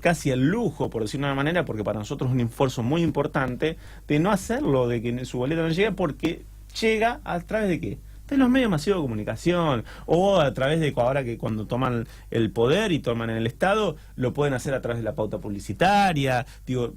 casi el lujo, por decirlo de una manera, porque para nosotros es un esfuerzo muy importante, de no hacerlo, de que su boleta no llegue, porque llega a través de ¿qué? De los medios masivos de comunicación, o a través de ahora que cuando toman el poder y toman el Estado, lo pueden hacer a través de la pauta publicitaria. Digo,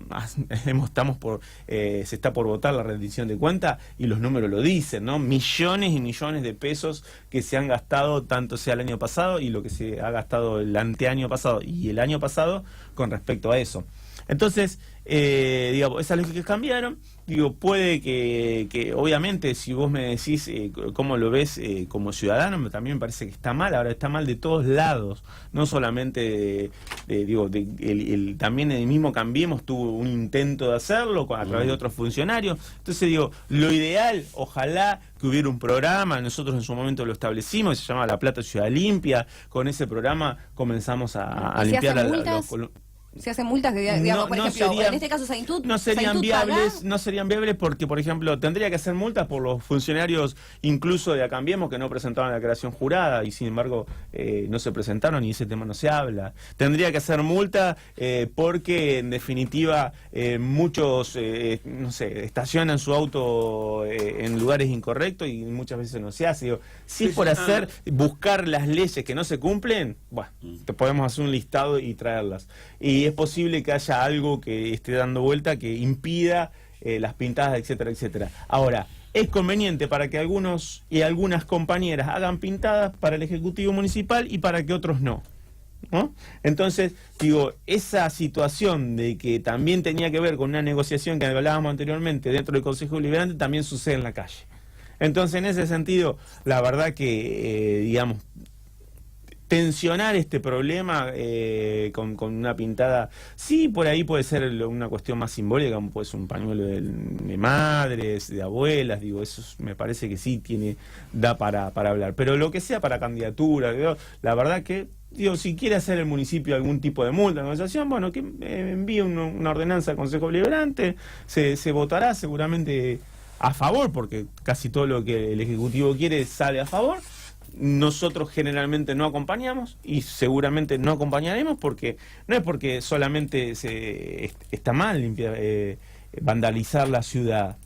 se está por votar la rendición de cuentas y los números lo dicen, ¿no? Millones y millones de pesos que se han gastado, tanto sea el año pasado y lo que se ha gastado el anteaño pasado y el año pasado con respecto a eso. Entonces, digamos, esas lógicas cambiaron. Digo, puede que obviamente, si vos me decís cómo lo ves como ciudadano, también me parece que está mal. Ahora está mal de todos lados, no solamente también el mismo Cambiemos tuvo un intento de hacerlo a través de otros funcionarios. Entonces digo, lo ideal, ojalá que hubiera un programa, nosotros en su momento lo establecimos, se llama La Plata Ciudad Limpia. Con ese programa comenzamos a limpiar ¿Se hacen multas de digamos, por ejemplo, en este caso Saintud? No serían viables porque, por ejemplo, tendría que hacer multas por los funcionarios incluso de Acambiemos que no presentaban la declaración jurada y sin embargo no se presentaron y ese tema no se habla. Tendría que hacer multa porque en definitiva muchos, no sé, estacionan su auto en lugares incorrectos y muchas veces no se hace. Digo, si es por buscar las leyes que no se cumplen, bueno, te podemos hacer un listado y traerlas. Y es posible que haya algo que esté dando vuelta que impida las pintadas, etcétera, etcétera. Ahora, es conveniente para que algunos y algunas compañeras hagan pintadas para el Ejecutivo Municipal y para que otros no, ¿no? Entonces, digo, esa situación de que también tenía que ver con una negociación que hablábamos anteriormente dentro del Consejo Deliberante también sucede en la calle. Entonces, en ese sentido, la verdad que, digamos, tensionar este problema con una pintada, sí, por ahí puede ser una cuestión más simbólica, como puede ser un pañuelo de madres, de abuelas, digo, eso me parece que sí da para hablar, pero lo que sea para candidatura, digo, la verdad que, digo, si quiere hacer el municipio algún tipo de multa, negociación, bueno, que envíe una ordenanza al Consejo Deliberante, se votará seguramente a favor, porque casi todo lo que el Ejecutivo quiere sale a favor. Nosotros generalmente no acompañamos y seguramente no acompañaremos porque no es porque solamente está mal vandalizar la ciudad.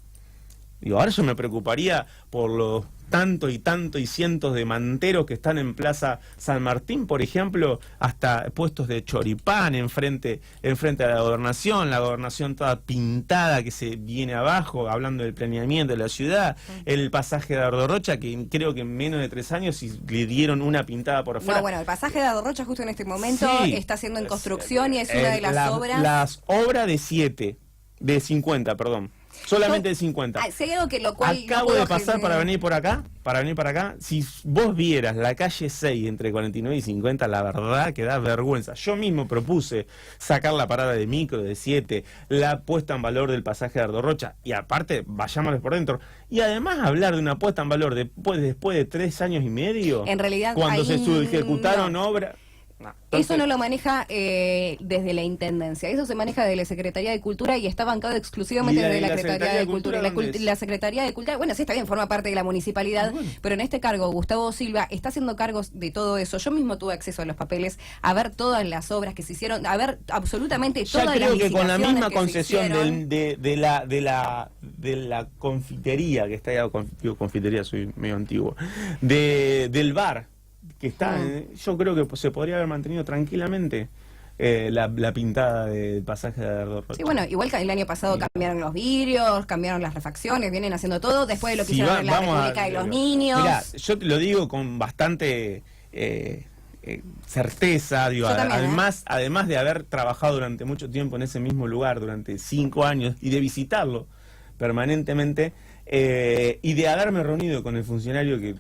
Digo, ahora yo me preocuparía por los tanto y cientos de manteros que están en Plaza San Martín, por ejemplo, hasta puestos de choripán enfrente a la gobernación toda pintada que se viene abajo, hablando del planeamiento de la ciudad, el pasaje de Dardo Rocha, que creo que en menos de 3 años le dieron una pintada por afuera. No, bueno, el pasaje de Dardo Rocha justo en este momento está siendo en construcción y es una de las obras. Las obras de 50, perdón. Solamente de 50. Sé algo que lo cual acabo de pasar para venir para acá. Si vos vieras la calle 6 entre 49 y 50, la verdad que da vergüenza. Yo mismo propuse sacar la parada de micro de 7, la puesta en valor del pasaje de Dardo Rocha, y aparte, vayámosles por dentro. Y además hablar de una puesta en valor después de 3 años y medio. En realidad, cuando se ejecutaron obras. No, entonces, eso no lo maneja desde la Intendencia, eso se maneja desde la Secretaría de Cultura y está bancado exclusivamente desde la Secretaría de Cultura. La Secretaría de Cultura, bueno, sí, está bien, forma parte de la municipalidad, pero en este cargo, Gustavo Silva está haciendo cargos de todo eso. Yo mismo tuve acceso a los papeles, a ver todas las obras que se hicieron, a ver absolutamente todas las licitaciones. Ya creo que con la misma concesión de la confitería, que está ahí, confitería, soy medio antiguo, del bar, que está, yo creo que se podría haber mantenido tranquilamente la pintada del pasaje de Dardo Rocha. Sí, bueno, igual que el año pasado cambiaron los vidrios, cambiaron las refacciones, vienen haciendo todo, después de lo que hicieron en la República de los Niños. Mirá, yo te lo digo con bastante certeza, digo, además de haber trabajado durante mucho tiempo en ese mismo lugar, durante 5 años, y de visitarlo permanentemente, y de haberme reunido con el funcionario que...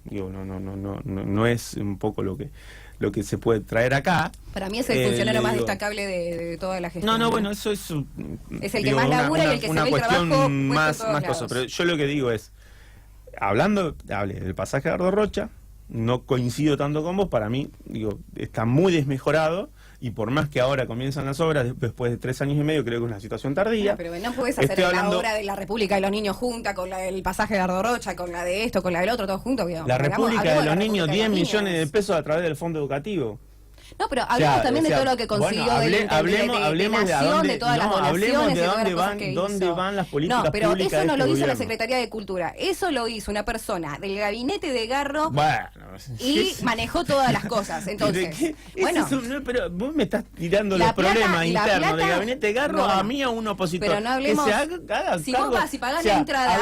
Digo, no es un poco lo que se puede traer acá. Para mí es el funcionario más destacable de toda la gestión. Bueno, eso es... Es el que más labura y el que se ve el trabajo más cosas. Pero yo lo que digo es, hable del pasaje de Dardo Rocha, no coincido tanto con vos, para mí, digo, está muy desmejorado. Y por más que ahora comienzan las obras, después de 3 años y medio, creo que es una situación tardía. Pero no puedes hacer la obra de la República de los Niños junta, con el pasaje de Dardo Rocha, con la de esto, con la del otro, todo junto. La República de los Niños, 10 millones de pesos a través del Fondo Educativo. No, pero hablemos también de todo lo que consiguió, hablemos de todas las donaciones, de dónde van las políticas públicas. No, pero eso no lo hizo la Secretaría de Cultura, eso lo hizo una persona del gabinete de Garro y manejó todas las cosas. Entonces, bueno, pero vos me estás tirando los problemas internos del gabinete de Garro a mí, a un opositor. Pero no hablemos, que se haga si vos vas y pagás la entrada,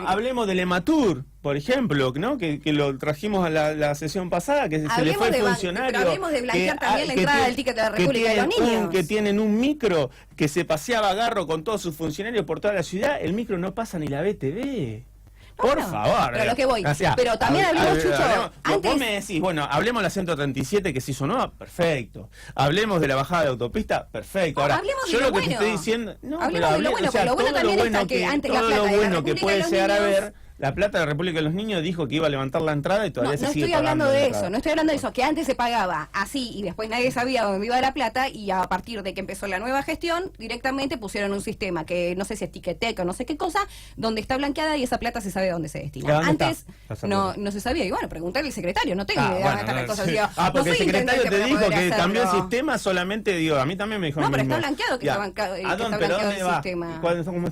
hablemos del Ematur, por ejemplo, ¿no? Que lo trajimos a la sesión pasada, que se le fue el funcionario. Pero hablemos de blanquear también la entrada del ticket de la República de los Niños. Que tienen un micro que se paseaba Garro con todos sus funcionarios por toda la ciudad, el micro no pasa ni la BTV. Por favor. Pero lo que voy. Pero también hablemos, Chucho. Vos me decís, bueno, hablemos de la 137 que se hizo nueva, perfecto. Hablemos de la bajada de autopista, perfecto. Ahora, yo lo que te estoy diciendo. Hablemos de lo bueno, pero lo bueno también está que antes la plata de la República que puede llegar a ver La Plata de la República de los Niños dijo que iba a levantar la entrada y todavía se sigue estoy hablando pagando la de entrada. eso, no estoy hablando de eso, que antes se pagaba así y después nadie sabía dónde iba la plata y a partir de que empezó la nueva gestión, directamente pusieron un sistema que no sé si es Ticketek o no sé qué cosa, donde está blanqueada y esa plata se sabe dónde se destina. ¿Dónde Antes está esa no, plata? no se sabía y bueno, preguntarle al secretario, no tengo idea de dónde están las cosas. sí. Digo, Porque no el soy secretario intendente te para dijo poder que cambió el hacerlo. sistema, solamente digo, a mí también me dijo No, lo pero mismo. está blanqueado que Ya. está blanqueado ¿A que está dónde, pero blanqueado dónde el va? sistema.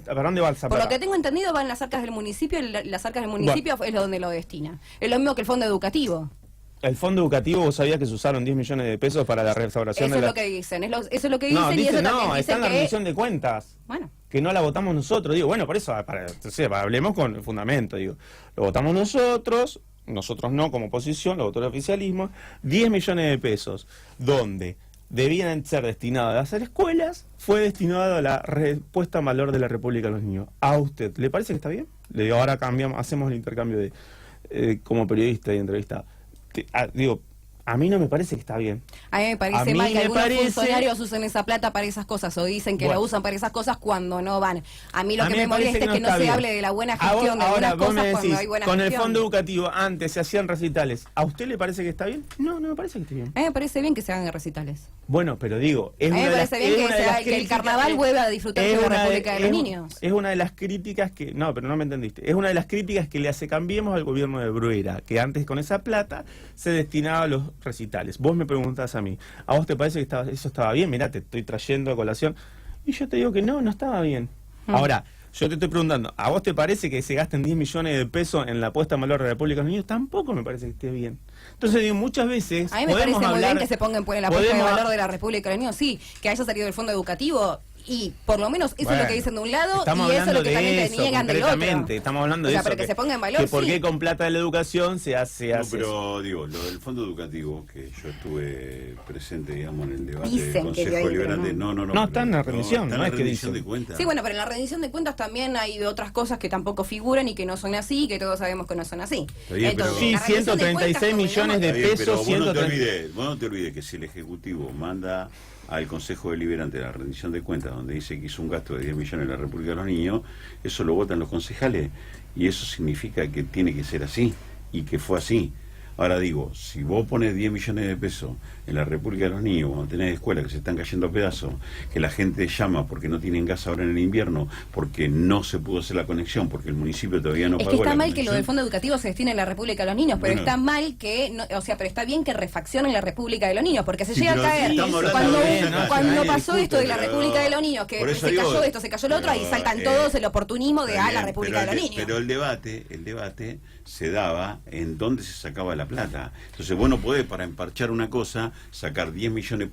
¿Para dónde va el Por lo que tengo entendido van las arcas del municipio y las arcas del municipio es donde lo destina. Es lo mismo que el fondo educativo. El fondo educativo, ¿vos sabías que se usaron 10 millones de pesos para la restauración Eso de es la... lo que dicen, eso es lo que dicen No, y dicen, eso también no, está dicen en la que... rendición de cuentas. Bueno, Que no la votamos nosotros. Digo, bueno, por eso, hablemos con el fundamento. Digo, lo votamos nosotros no como oposición, lo votó el oficialismo, 10 millones de pesos, donde debían ser destinados a hacer escuelas, fue destinado a la puesta en valor de la República de los Niños. ¿A usted le parece que está bien? Le digo, ahora cambiamos, hacemos el intercambio de como periodista y entrevista. Digo, a mí no me parece que está bien. a mí me A parece mí mal que me algunos parece- funcionarios usen esa plata para esas cosas o dicen que Bueno. la usan para esas cosas cuando no van. A mí lo A que mí me parece molesta es que no está se bien. hable de la buena A vos- gestión de ahora, algunas vos me cosas cuando decís, hay buena con el gestión. fondo educativo antes se hacían recitales. ¿A usted le parece que está bien? No, no me parece que esté bien. A mí me parece bien que se hagan recitales. Bueno, pero digo, es A mí me una de las- parece bien es que una de sea- las que el críticas- carnaval vuelva a disfrutarse es de la una República de los Niños. Es una de las críticas que, no, pero no me entendiste, es una de las críticas que le hace Cambiemos al gobierno de Bruera, que antes con esa plata se destinaba a los recitales. Vos me preguntás a mí, ¿a vos te parece que eso estaba bien? Mirá, te estoy trayendo a colación. Y yo te digo que no estaba bien. Ahora, yo te estoy preguntando, ¿a vos te parece que se gasten 10 millones de pesos en la puesta en valor de la República de los Niños? Tampoco me parece que esté bien. Entonces, digo, muchas veces A mí me podemos parece muy hablar, bien que se ponga en la puesta de podemos- valor de la República de los Niños, sí, que haya salido del fondo educativo y por lo menos eso es lo Bueno, que dicen de un lado estamos y eso es lo hablando que de también te eso, niegan del otro. concretamente, estamos hablando O de sea, eso. pero que se ponga en valor, que por sí. qué con plata de la educación se hace No, eso. pero digo, lo del fondo educativo, que yo estuve presente, digamos, en el debate Dicen del que Consejo de ahí, Deliberante. pero No, No, está en la rendición, está en no la es que rendición dicen. de cuentas. Sí, bueno, pero en la rendición de cuentas también hay de otras cosas que tampoco figuran y que no son así y que todos sabemos que no son así. Está bien, pero- Sí, la rendición de 136 cuentas, millones de Está bien, pero pesos, vos no te 130. olvides que si el Ejecutivo manda al Consejo Deliberante la rendición de cuentas, donde dice que hizo un gasto de 10 millones en la República de los Niños, eso lo votan los concejales, y eso significa que tiene que ser así, y que fue así. Ahora digo, si vos pones 10 millones de pesos en la República de los Niños, cuando tenés escuelas que se están cayendo a pedazos, que la gente llama porque no tienen gas ahora en el invierno, porque no se pudo hacer la conexión, porque el municipio todavía no Es pagó que está la mal que lo del conexión. fondo educativo se destine a la República de los Niños, pero Bueno. está mal que, o sea, pero está bien que refaccionen la República de los Niños, porque se Sí, llega a pero caer. estamos hablando Cuando, de eso, cuando nadie pasó discute, esto de la pero- República de los Niños, que por eso se digo, cayó esto, se cayó lo otro, ahí pero, saltan todos el oportunismo de Está la bien, República de pero los Niños. Pero el debate se daba en dónde se sacaba la plata. Entonces vos no podés, para emparchar una cosa, sacar 10 millones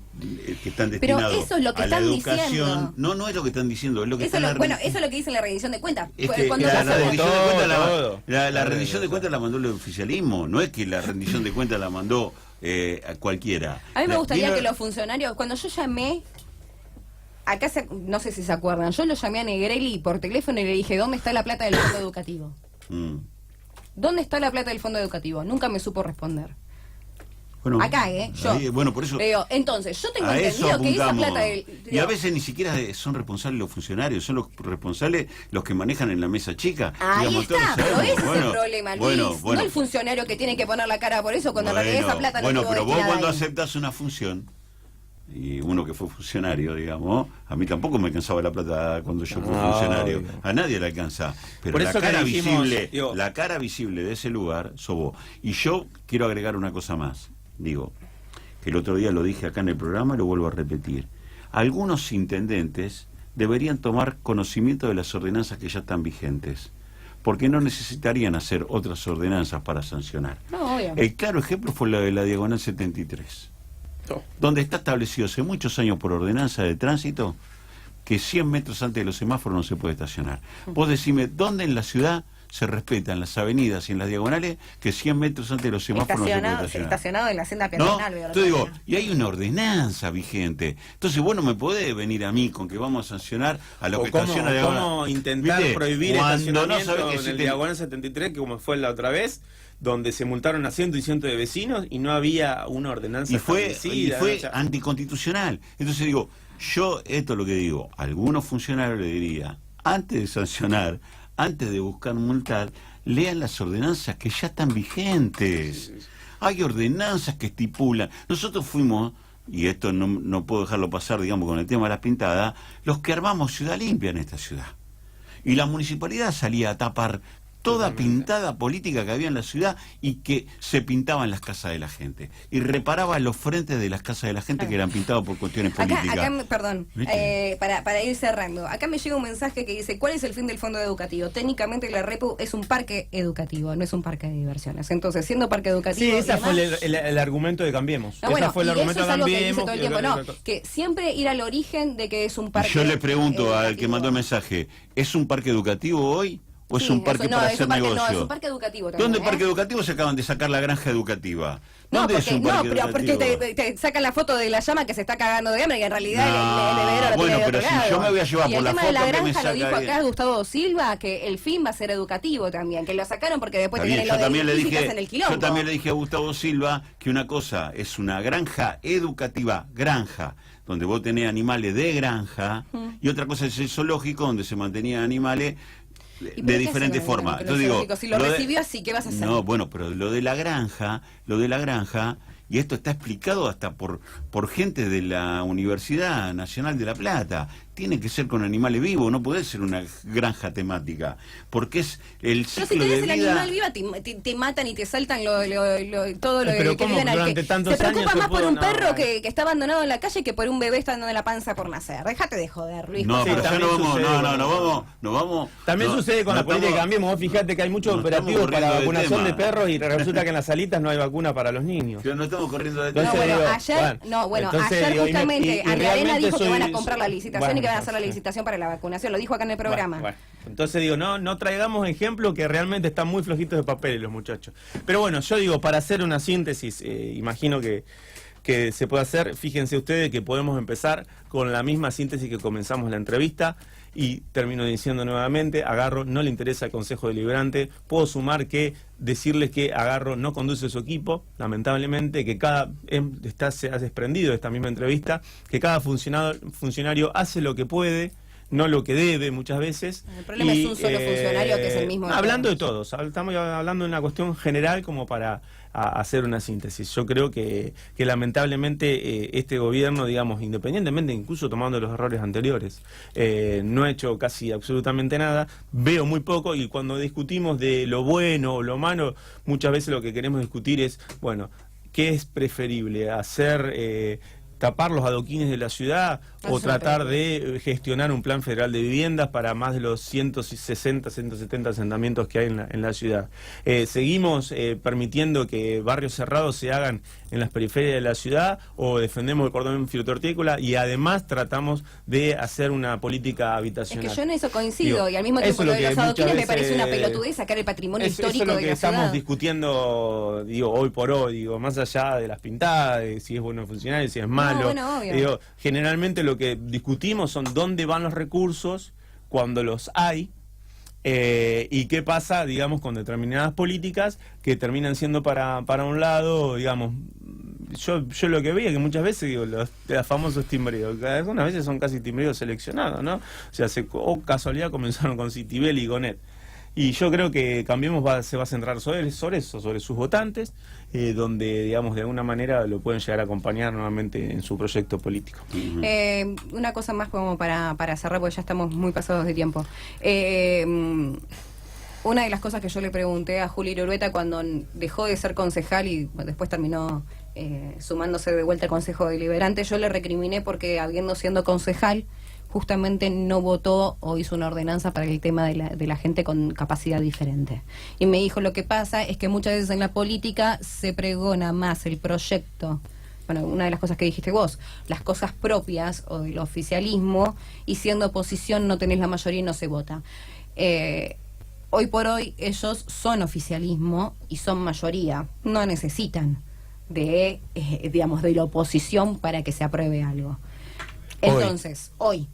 que están Pero destinados eso es lo que a la están educación. diciendo. No es lo que están diciendo, es lo que Eso está en la bueno, rendición. eso es lo que dice en la rendición de cuentas. Es que Cuando la, pasó- la rendición de cuentas todo. la rendición de cuentas la mandó el oficialismo, no es que la rendición de cuentas la mandó a cualquiera. A mí me gustaría Vino- que los funcionarios, cuando yo llamé, acá no sé si se acuerdan, yo lo llamé a Negrelli por teléfono y le dije, ¿dónde está la plata del fondo educativo? Mm. ¿Dónde está la plata del fondo educativo? Nunca me supo responder. Bueno, Acá, yo. ahí, bueno, por eso Le digo, entonces, yo tengo a eso entendido que esa apuntamos. plata del... Y a veces ni siquiera son responsables los funcionarios, son los responsables los que manejan en la mesa chica. Ahí Digamos, todos está, lo pero sabemos. ese es Bueno, el problema, Luis. bueno, No el funcionario que tiene que poner la cara por eso cuando en realidad esa plata no bueno, estuvo pero vos destinada cuando ahí. aceptas una función, y uno que fue funcionario, digamos, a mí tampoco me alcanzaba la plata cuando yo fui No, funcionario. obvio. A nadie le alcanza. Pero Por la eso que cara dijimos, visible, digo- la cara visible de ese lugar sos vos. Y yo quiero agregar una cosa más. Digo, que el otro día lo dije acá en el programa y lo vuelvo a repetir. Algunos intendentes deberían tomar conocimiento de las ordenanzas que ya están vigentes, porque no necesitarían hacer otras ordenanzas para sancionar. No, obvio. El claro ejemplo fue la de la Diagonal 73, donde está establecido hace muchos años por ordenanza de tránsito que 100 metros antes de los semáforos no se puede estacionar. Vos decime, ¿dónde en la ciudad se respetan las avenidas y en las diagonales que 100 metros antes de los semáforos no se puede estacionar? Estacionado en la senda ¿No? peatonal. veo Entonces digo, la y hay una ordenanza vigente. Entonces vos no me podés venir a mí con que vamos a sancionar a los O que cómo, estacionan la diagonal. cómo intentar ¿Viste? prohibir Cuando estacionamiento no sabés que en existe- el Diagonal 73, que como fue la otra vez, donde se multaron a cientos y cientos de vecinos y no había una ordenanza y fue establecida, o sea, anticonstitucional. Entonces digo, yo esto es lo que digo, a algunos funcionarios le diría, antes de sancionar, antes de buscar multar, lean las ordenanzas que ya están vigentes. Hay ordenanzas que estipulan. Nosotros fuimos, y esto no puedo dejarlo pasar, digamos, con el tema de las pintadas, los que armamos Ciudad Limpia en esta ciudad. Y la municipalidad salía a tapar toda pintada política que había en la ciudad y que se pintaba en las casas de la gente. Y reparaba los frentes de las casas de la gente que eran pintados por cuestiones políticas. Perdón, para ir cerrando, acá me llega un mensaje que dice, ¿cuál es el fin del fondo educativo? Técnicamente la Repu es un parque educativo, no es un parque de diversiones. Entonces, siendo parque educativo... Sí, ese fue el argumento de Cambiemos. No, bueno, ese fue el argumento de Cambiemos. Que dice todo el tiempo, que siempre ir al origen de que es un parque yo le pregunto al que mandó el mensaje, ¿es un parque educativo hoy? ¿O es un parque para hacer negocio? No, es un parque educativo también. ¿Dónde parque educativo se acaban de sacar la granja educativa? No, ¿Dónde es un parque educativo? Porque te sacan la foto de la llama que se está cagando de hambre y en realidad el bebedero lo bueno, tiene pero de si otro yo lado. me voy a llevar y por la el tema foto de la que me granja saca lo dijo ahí. acá Gustavo Silva, que el fin va a ser educativo también, que lo sacaron porque después Está bien, tenían lo de físicas en el quilombo. yo también le dije a Gustavo Silva que una cosa es una granja educativa, granja, donde vos tenés animales de granja, y otra cosa es el zoológico, donde se mantenían animales de diferentes formas. Entonces digo, si lo recibió así, ¿qué vas a hacer? No, bueno, pero lo de la granja, y esto está explicado hasta por gente de la Universidad Nacional de La Plata, tiene que ser con animales vivos, no puede ser una granja temática, porque es el ciclo pero si tenés de el vida... animal viva, te matan y te saltan todo lo pero que ¿cómo? viven al Durante que tantos se preocupa años más por un perro no, que está abandonado en la calle que por un bebé estando en la panza por nacer. Déjate de joder, Luis. No, pero ya también no vamos, sucede, no vamos. También sucede con la política de Cambiemos. Vos fijate que hay muchos operativos para corriendo de vacunación de tema. perros y resulta que en las salitas no hay vacuna para los niños. Pero no estamos corriendo de Entonces, tema. ayer justamente Andrea Arena dijo que van a comprar la licitación y que van a hacer la sí. licitación para la vacunación. Lo dijo acá en el programa. Bueno. Entonces digo, no traigamos ejemplos que realmente están muy flojitos de papel los muchachos. Pero bueno, yo digo, para hacer una síntesis, imagino que se puede hacer, fíjense ustedes que podemos empezar con la misma síntesis que comenzamos la entrevista. Y termino diciendo nuevamente, a Garro no le interesa el Consejo Deliberante. Puedo sumar que decirles que Agarro no conduce su equipo, lamentablemente, que se ha desprendido de esta misma entrevista, que cada funcionario hace lo que puede, no lo que debe muchas veces. El problema es un solo funcionario que es el mismo. Hablando de todos, estamos hablando de una cuestión general como para hacer una síntesis. Yo creo que lamentablemente este gobierno, digamos, independientemente, incluso tomando los errores anteriores, no ha hecho casi absolutamente nada. Veo muy poco, y cuando discutimos de lo bueno o lo malo, muchas veces lo que queremos discutir es, bueno, ¿qué es preferible? ¿Hacer tapar los adoquines de la ciudad o tratar de gestionar un plan federal de viviendas para más de los 160, 170 asentamientos que hay en la ciudad? ¿Seguimos permitiendo que barrios cerrados se hagan en las periferias de la ciudad, o defendemos el cordón filotortícola y además tratamos de hacer una política habitacional? Es que yo en eso coincido, y al mismo tiempo lo de los adoquines me parece una pelotudez sacar el patrimonio histórico de la ciudad. Eso es lo que estamos discutiendo, hoy por hoy, más allá de las pintadas, de si es bueno funcionar, si es malo. Bueno, obvio. Generalmente lo que discutimos son dónde van los recursos cuando los hay, y qué pasa, digamos, con determinadas políticas que terminan siendo para un lado, digamos. Yo lo que veía que muchas veces, los famosos timbreos, algunas veces son casi timbreos seleccionados, ¿no? O sea, casualidad comenzaron con Citibel y Gonet. Y yo creo que Cambiemos se va a centrar sobre eso, sobre sus votantes, donde, digamos, de alguna manera lo pueden llegar a acompañar nuevamente en su proyecto político. Una cosa más como para cerrar, porque ya estamos muy pasados de tiempo. Una de las cosas que yo le pregunté a Juli Urueta cuando dejó de ser concejal y después terminó sumándose de vuelta al Consejo Deliberante, yo le recriminé porque, habiendo siendo concejal, justamente no votó o hizo una ordenanza para el tema de la gente con capacidad diferente. Y me dijo, lo que pasa es que muchas veces en la política se pregona más el proyecto, bueno, una de las cosas que dijiste vos, las cosas propias o del oficialismo, y siendo oposición no tenés la mayoría y no se vota. Hoy por hoy ellos son oficialismo y son mayoría, no necesitan de la oposición para que se apruebe algo. Entonces, hoy.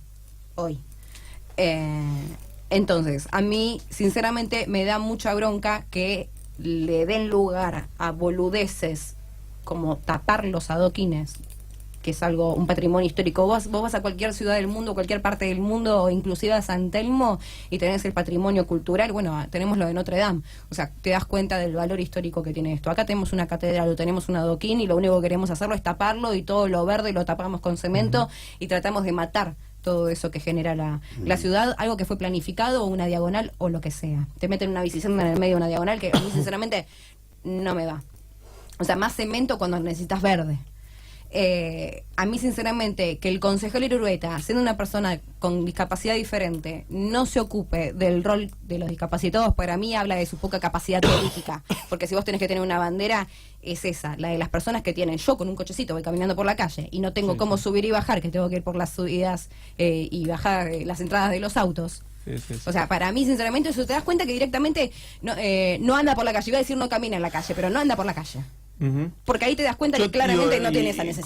Entonces, a mí, sinceramente, me da mucha bronca que le den lugar a boludeces como tapar los adoquines que es algo, un patrimonio histórico. Vos vas a cualquier ciudad del mundo, cualquier parte del mundo, inclusive a San Telmo, y tenés el patrimonio cultural. Bueno, tenemos lo de Notre Dame. O sea, te das cuenta del valor histórico que tiene esto. Acá tenemos una catedral, o tenemos un adoquín, y lo único que queremos hacerlo es taparlo, y todo lo verde lo tapamos con cemento, y tratamos de matar todo eso que genera la ciudad, algo que fue planificado, o una diagonal, o lo que sea. Te meten una bicicenda en el medio de una diagonal que a mí sinceramente no me va. O sea, más cemento cuando necesitas verde. A mí sinceramente que el concejal Irurueta, siendo una persona con discapacidad diferente, no se ocupe del rol de los discapacitados, para mí habla de su poca capacidad política, porque si vos tenés que tener una bandera, es esa, la de las personas que tienen. Yo con un cochecito voy caminando por la calle y no tengo cómo subir y bajar, que tengo que ir por las subidas y bajar las entradas de los autos. O sea, para mí sinceramente eso te das cuenta que directamente no anda por la calle. Iba a decir no camina en la calle, pero no anda por la calle. Porque ahí te das cuenta que claramente no tiene esa necesidad.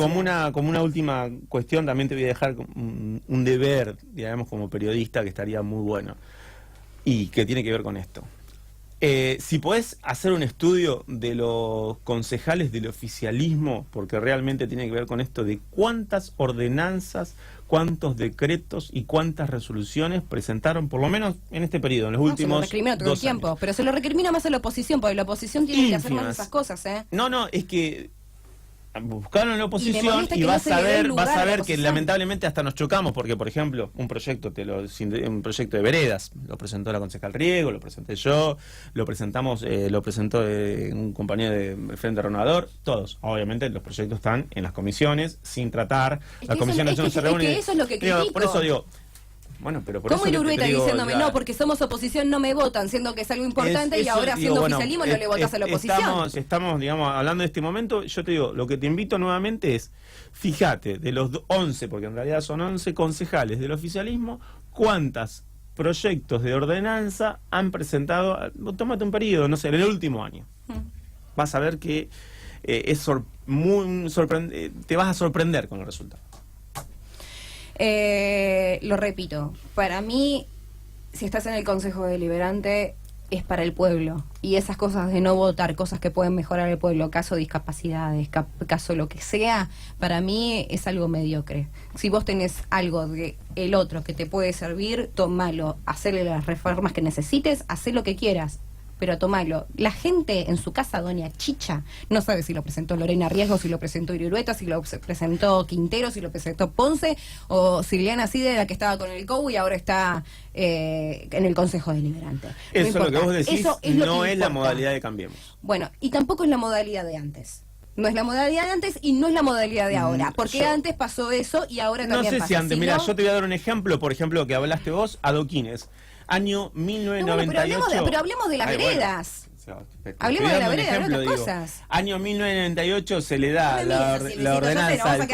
Como una última cuestión, también te voy a dejar un deber, digamos, como periodista, que estaría muy bueno, y que tiene que ver con esto. Si podés hacer un estudio de los concejales del oficialismo, porque realmente tiene que ver con esto, de cuántas ordenanzas, cuántos decretos y cuántas resoluciones presentaron, por lo menos en este periodo, en los últimos 2 años. Se lo recrimina todo el tiempo, pero se lo recrimina más a la oposición, porque la oposición tiene que hacer más de esas cosas, ¿eh? No, es que buscaron en la oposición y vas a ver que lamentablemente hasta nos chocamos, porque por ejemplo un proyecto de veredas lo presentó la concejal Riego, lo presenté yo, lo presentó un compañero de Frente Renovador, todos. Obviamente los proyectos están en las comisiones sin tratar, las comisiones no se reúnen. Eso es lo que critico. Por eso digo, bueno, pero por ¿cómo eso Irurueta diciéndome no, porque somos oposición no me votan, siendo que es algo importante, y ahora siendo oficialismo no le votás a la oposición? Estamos, digamos, hablando de este momento. Yo te digo, lo que te invito nuevamente es, fíjate, de los 11, porque en realidad son 11 concejales del oficialismo, ¿cuántos proyectos de ordenanza han presentado? Tómate un periodo, no sé, en el último año. Vas a ver que te vas a sorprender con el resultado. Lo repito, para mí, si estás en el Consejo Deliberante, es para el pueblo. Y esas cosas de no votar, cosas que pueden mejorar el pueblo, caso discapacidades, caso lo que sea, para mí es algo mediocre. Si vos tenés algo de el otro que te puede servir, tomalo, hacerle las reformas que necesites, hacé lo que quieras, pero tomalo. La gente en su casa, doña Chicha, no sabe si lo presentó Lorena Riesgo, si lo presentó Irurueta, si lo presentó Quintero, si lo presentó Ponce, o si Liliana Cide, la que estaba con el COU y ahora está en el Consejo Deliberante. Eso es lo que vos decís, no es la modalidad de Cambiemos. Bueno, y tampoco es la modalidad de antes. No es la modalidad de antes y no es la modalidad de ahora. Porque antes pasó eso y ahora también pasa. No sé si antes, mira, yo te voy a dar un ejemplo, por ejemplo, que hablaste vos, adoquines. Año 1998. Pero hablemos de las veredas. Hablemos de la vereda, de otras cosas. Año 1998 se le da la ordenanza al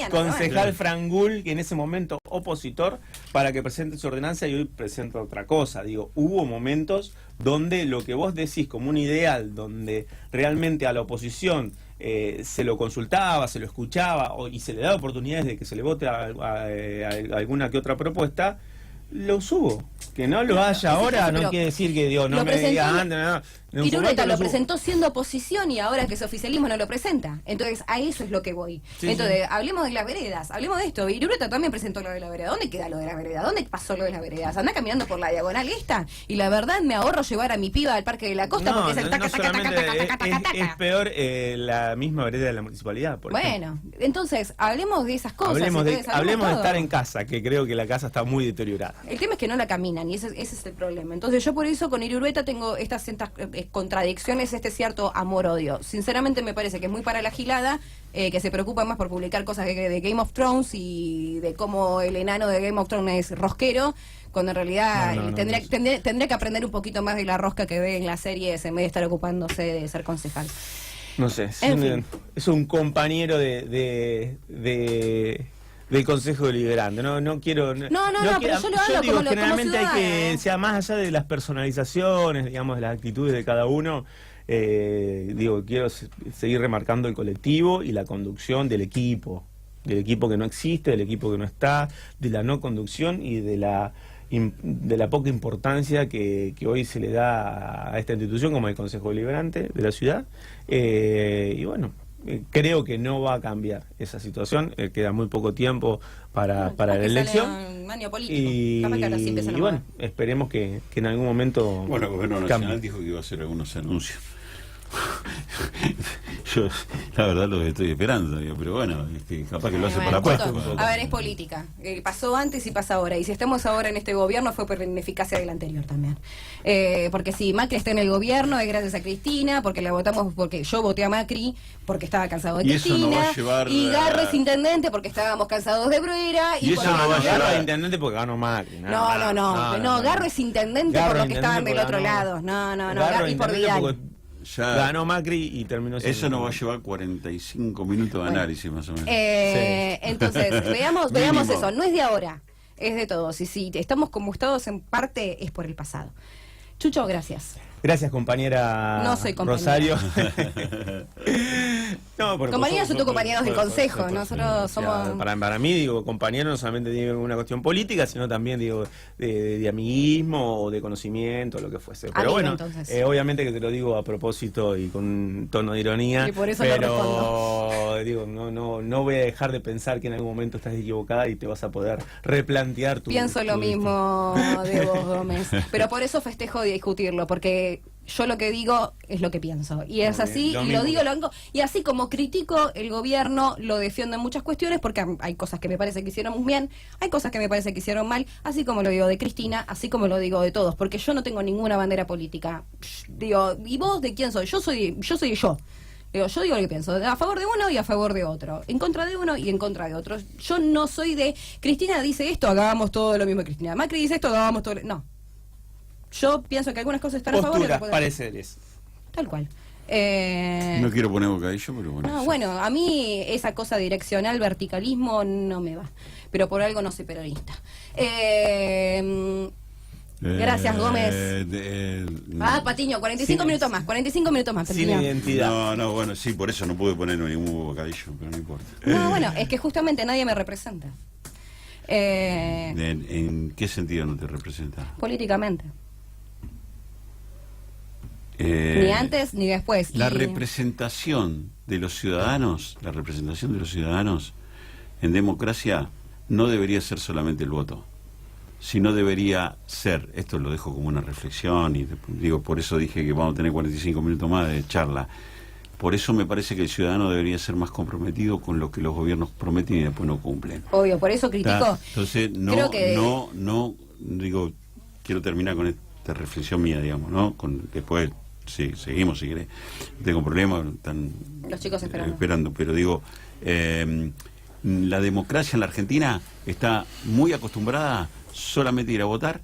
concejal Frangul, que en ese momento opositor, para que presente su ordenanza, y hoy presenta otra cosa. Digo, hubo momentos donde lo que vos decís como un ideal, donde realmente a la oposición se lo consultaba, se lo escuchaba y se le da oportunidades de que se le vote a alguna que otra propuesta, lo subo. Que no lo haya ahora no quiere decir que Dios no me diga antes. Irurueta lo presentó siendo oposición y ahora que es oficialismo no lo presenta. Entonces a eso es lo que voy. Entonces hablemos de las veredas, hablemos de esto. Irurueta también presentó lo de la vereda. ¿Dónde queda lo de la vereda? ¿Dónde pasó lo de las veredas? Anda caminando por la diagonal esta y la verdad me ahorro llevar a mi piba al Parque de la Costa porque es el es peor la misma vereda de la municipalidad. Bueno, entonces hablemos de esas cosas. Hablemos de estar en casa, que creo que la casa está muy deteriorada. El tema es que no la caminan y ese es el problema. Entonces yo por eso con Irurueta tengo estas ciertas contradicciones, cierto amor-odio. Sinceramente me parece que es muy para la gilada, que se preocupa más por publicar cosas de Game of Thrones y de cómo el enano de Game of Thrones es rosquero, cuando en realidad tendría que aprender un poquito más de la rosca que ve en las series en vez de estar ocupándose de ser concejal. No sé, es un compañero del Consejo Deliberante. No quiero. Pero yo lo hago digo, como generalmente hay que, sea más allá de las personalizaciones, digamos, de las actitudes de cada uno. Quiero seguir remarcando el colectivo y la conducción del equipo que no existe, del equipo que no está, de la no conducción y de la poca importancia que hoy se le da a esta institución como el Consejo Deliberante de la ciudad. Y bueno, creo que no va a cambiar esa situación, queda muy poco tiempo para la elección. Un año político. Capaz que ahora sí empiezan a bueno, mover. esperemos que en algún momento Bueno, el gobierno cambie. nacional dijo que iba a hacer algunos anuncios. Yo, la verdad, lo estoy esperando, digo, pero bueno, capaz que lo hace por la Bueno, puesta. chicos, a ver, es política. Pasó antes y pasa ahora. Y si estamos ahora en este gobierno fue por la ineficacia del anterior también. Porque si Macri está en el gobierno es gracias a Cristina, porque la votamos, porque yo voté a Macri porque estaba cansado de Y eso Cristina. no va a llevar y Garro es a- intendente porque estábamos cansados de Bruera. Y eso porque- no va a llevar Garro a- de intendente porque ganó Macri. No, Garro es intendente Garro por los que estaban del intendente otro porque lado. No, Garro Garro y por intendente Vidal. porque Ya, ganó Macri y terminó siendo... eso nos va a llevar 45 minutos de Bueno. análisis, más o menos. Entonces, veamos Mínimo. eso. No es de ahora, es de todos. Y si estamos como estados en parte, es por el pasado. Chucho, gracias. Gracias, compañera No soy compañera. Rosario. No, porque Compañeras son tus compañeros del consejo, por- nosotros o sea, somos... para mí, digo, compañero no solamente tiene una cuestión política, sino también, digo, de amiguismo o de conocimiento, lo que fuese. Pero Amigo, bueno, entonces. obviamente que te lo digo a propósito y con un tono de ironía. Y por eso lo pero, digo, no voy a dejar de pensar que en algún momento estás equivocada y te vas a poder replantear tu... Pienso lo tu- mismo de vos, Gómez. Pero por eso festejo de discutirlo, porque yo lo que digo es lo que pienso. Y es Muy así, bien, lo y mismo lo digo, que- lo hago. Y así como critico el gobierno, lo defiendo en muchas cuestiones, porque hay cosas que me parece que hicieron bien, hay cosas que me parece que hicieron mal, así como lo digo de Cristina, así como lo digo de todos, porque yo no tengo ninguna bandera política. Digo, ¿y vos de quién soy? Yo soy yo. Digo, yo digo lo que pienso, a favor de uno y a favor de otro, en contra de uno y en contra de otro. Yo no soy de, Cristina dice esto, hagamos todo lo mismo que Cristina. Macri dice esto, hagamos todo no. Yo pienso que algunas cosas están a favor y Posturas, otras pareceres. tal cual. No quiero poner bocadillo, pero bueno. No, sí. bueno, a mí esa cosa direccional, verticalismo, no me va. Pero por algo no soy peronista. Gracias, Gómez. Patiño, 45 Sin- minutos más, 45 minutos más. Sin Patiño. identidad. No, bueno, sí, por eso no pude poner ningún bocadillo, pero no importa. No, bueno, es que justamente nadie me representa. ¿En qué sentido no te representa? Políticamente. Ni antes ni después. La Y- representación de los ciudadanos, en democracia no debería ser solamente el voto, sino debería ser, esto lo dejo como una reflexión y digo, por eso dije que vamos a tener 45 minutos más de charla. Por eso me parece que el ciudadano debería ser más comprometido con lo que los gobiernos prometen y después no cumplen. Obvio, por eso critico. ¿Está? Entonces, Creo que- digo, quiero terminar con esta reflexión mía, digamos, ¿no? Después, sí, seguimos si querés. No tengo problema, están Los chicos esperando. pero digo, la democracia en la Argentina está muy acostumbrada solamente a ir a votar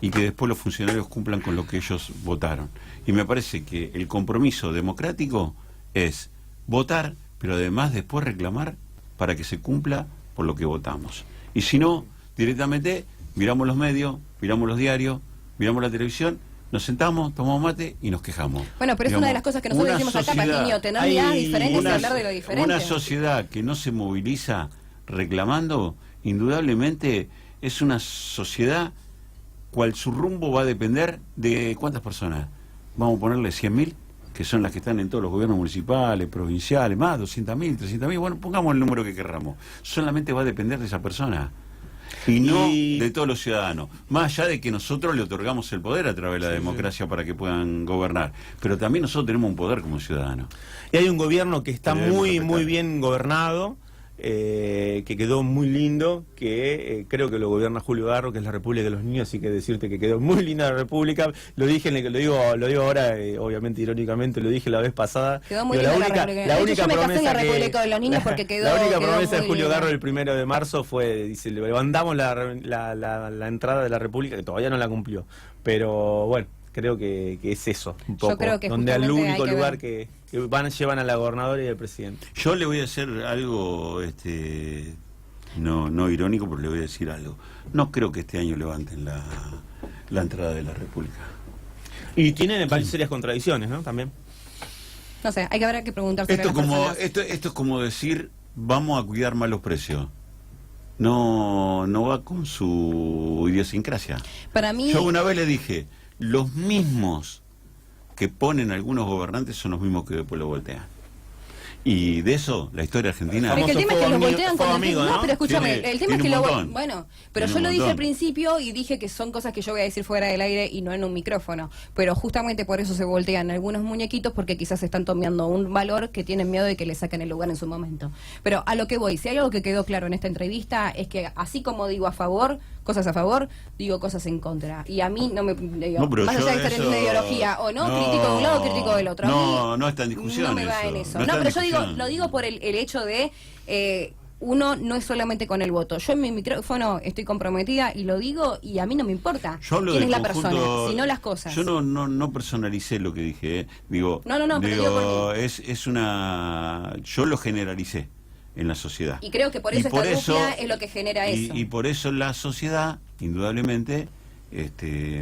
y que después los funcionarios cumplan con lo que ellos votaron. Y me parece que el compromiso democrático es votar, pero además después reclamar para que se cumpla por lo que votamos. Y si no, directamente miramos los medios, miramos los diarios, miramos la televisión, nos sentamos, tomamos mate y nos quejamos. Bueno, pero es una de las cosas que nosotros decimos acá, Patiño, tener miradas diferentes y hablar de lo diferente. Una sociedad que no se moviliza reclamando, indudablemente es una sociedad cual su rumbo va a depender de cuántas personas. Vamos a ponerle 100.000, que son las que están en todos los gobiernos municipales, provinciales, más 200.000, 300.000, bueno, pongamos el número que querramos. Solamente va a depender de esa persona. Y no de todos los ciudadanos, más allá de que nosotros le otorgamos el poder a través de la democracia para que puedan gobernar, pero también nosotros tenemos un poder como ciudadanos. Y hay un gobierno que está Que debemos muy respetar. bien gobernado, que quedó muy lindo, que creo que lo gobierna Julio Garro, que es la República de los Niños, así que decirte que quedó muy linda la República, lo dije, lo digo ahora, obviamente irónicamente, lo dije la vez pasada. Quedó muy Digo, linda la República. De hecho, yo me casé en la República de los Niños porque quedó- La única quedó promesa de muy Julio linda. Garro el 1 de marzo fue, dice, levantamos la entrada de la República, que todavía no la cumplió, pero bueno, creo que es eso, un poco, creo que donde al justamente único hay que lugar ver. que llevan a la gobernadora y al presidente. Yo le voy a hacer algo, no irónico, pero le voy a decir algo. No creo que este año levanten la entrada de la República. Y tiene, me parece, serias contradicciones, ¿no? También. No sé, habrá que preguntarse Esto es como decir, vamos a cuidar más los precios. No va con su idiosincrasia. Para mí, Yo una vez le dije, los mismos que ponen algunos gobernantes son los mismos que después lo voltean. Y de eso, la historia argentina... Pero es que el tema es que los voltean con amigo, No, ¿no? pero escúchame, Tiene- el tema es tiene que un lo... montón. Bueno, pero Tiene yo un lo dije al montón. principio y dije que son cosas que yo voy a decir fuera del aire y no en un micrófono. Pero justamente por eso se voltean algunos muñequitos, porque quizás están tomando un valor que tienen miedo de que le saquen el lugar en su momento. Pero a lo que voy, si hay algo que quedó claro en esta entrevista es que así como digo cosas a favor, digo cosas en contra. Y a mí no me... Digo, No, pero más yo allá de estar en eso- una ideología o no, no, critico de un lado o critico del otro. A no, mí no está en discusión no me va eso. en eso. No No, está en pero yo digo, discusión. lo digo por el hecho de... uno no es solamente con el voto. Yo en mi micrófono estoy comprometida y lo digo y a mí no me importa Yo hablo quién del es la conjunto- persona, sino las cosas. Yo no personalicé lo que dije, Digo, No, pero digo por es una... Yo lo generalicé en la sociedad. Y creo que por eso esta dupla es lo que genera eso. Y por eso la sociedad, indudablemente,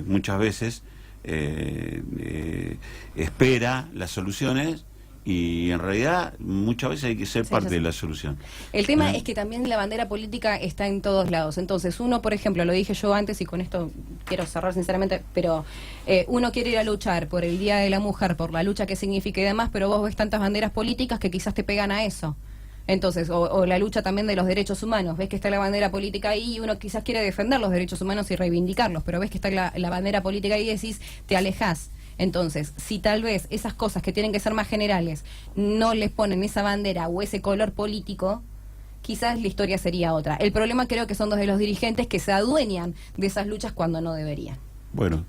muchas veces espera las soluciones y en realidad muchas veces hay que ser Sí, parte ya sé. de la solución. El tema es que también la bandera política está en todos lados. Entonces, uno, por ejemplo, lo dije yo antes y con esto quiero cerrar sinceramente, pero uno quiere ir a luchar por el Día de la Mujer, por la lucha que significa y demás, pero vos ves tantas banderas políticas que quizás te pegan a eso. Entonces, o la lucha también de los derechos humanos, ves que está la bandera política ahí y uno quizás quiere defender los derechos humanos y reivindicarlos, pero ves que está la bandera política ahí y decís, te alejás. Entonces, si tal vez esas cosas que tienen que ser más generales no les ponen esa bandera o ese color político, quizás la historia sería otra. El problema creo que son dos de los dirigentes que se adueñan de esas luchas cuando no deberían. Bueno,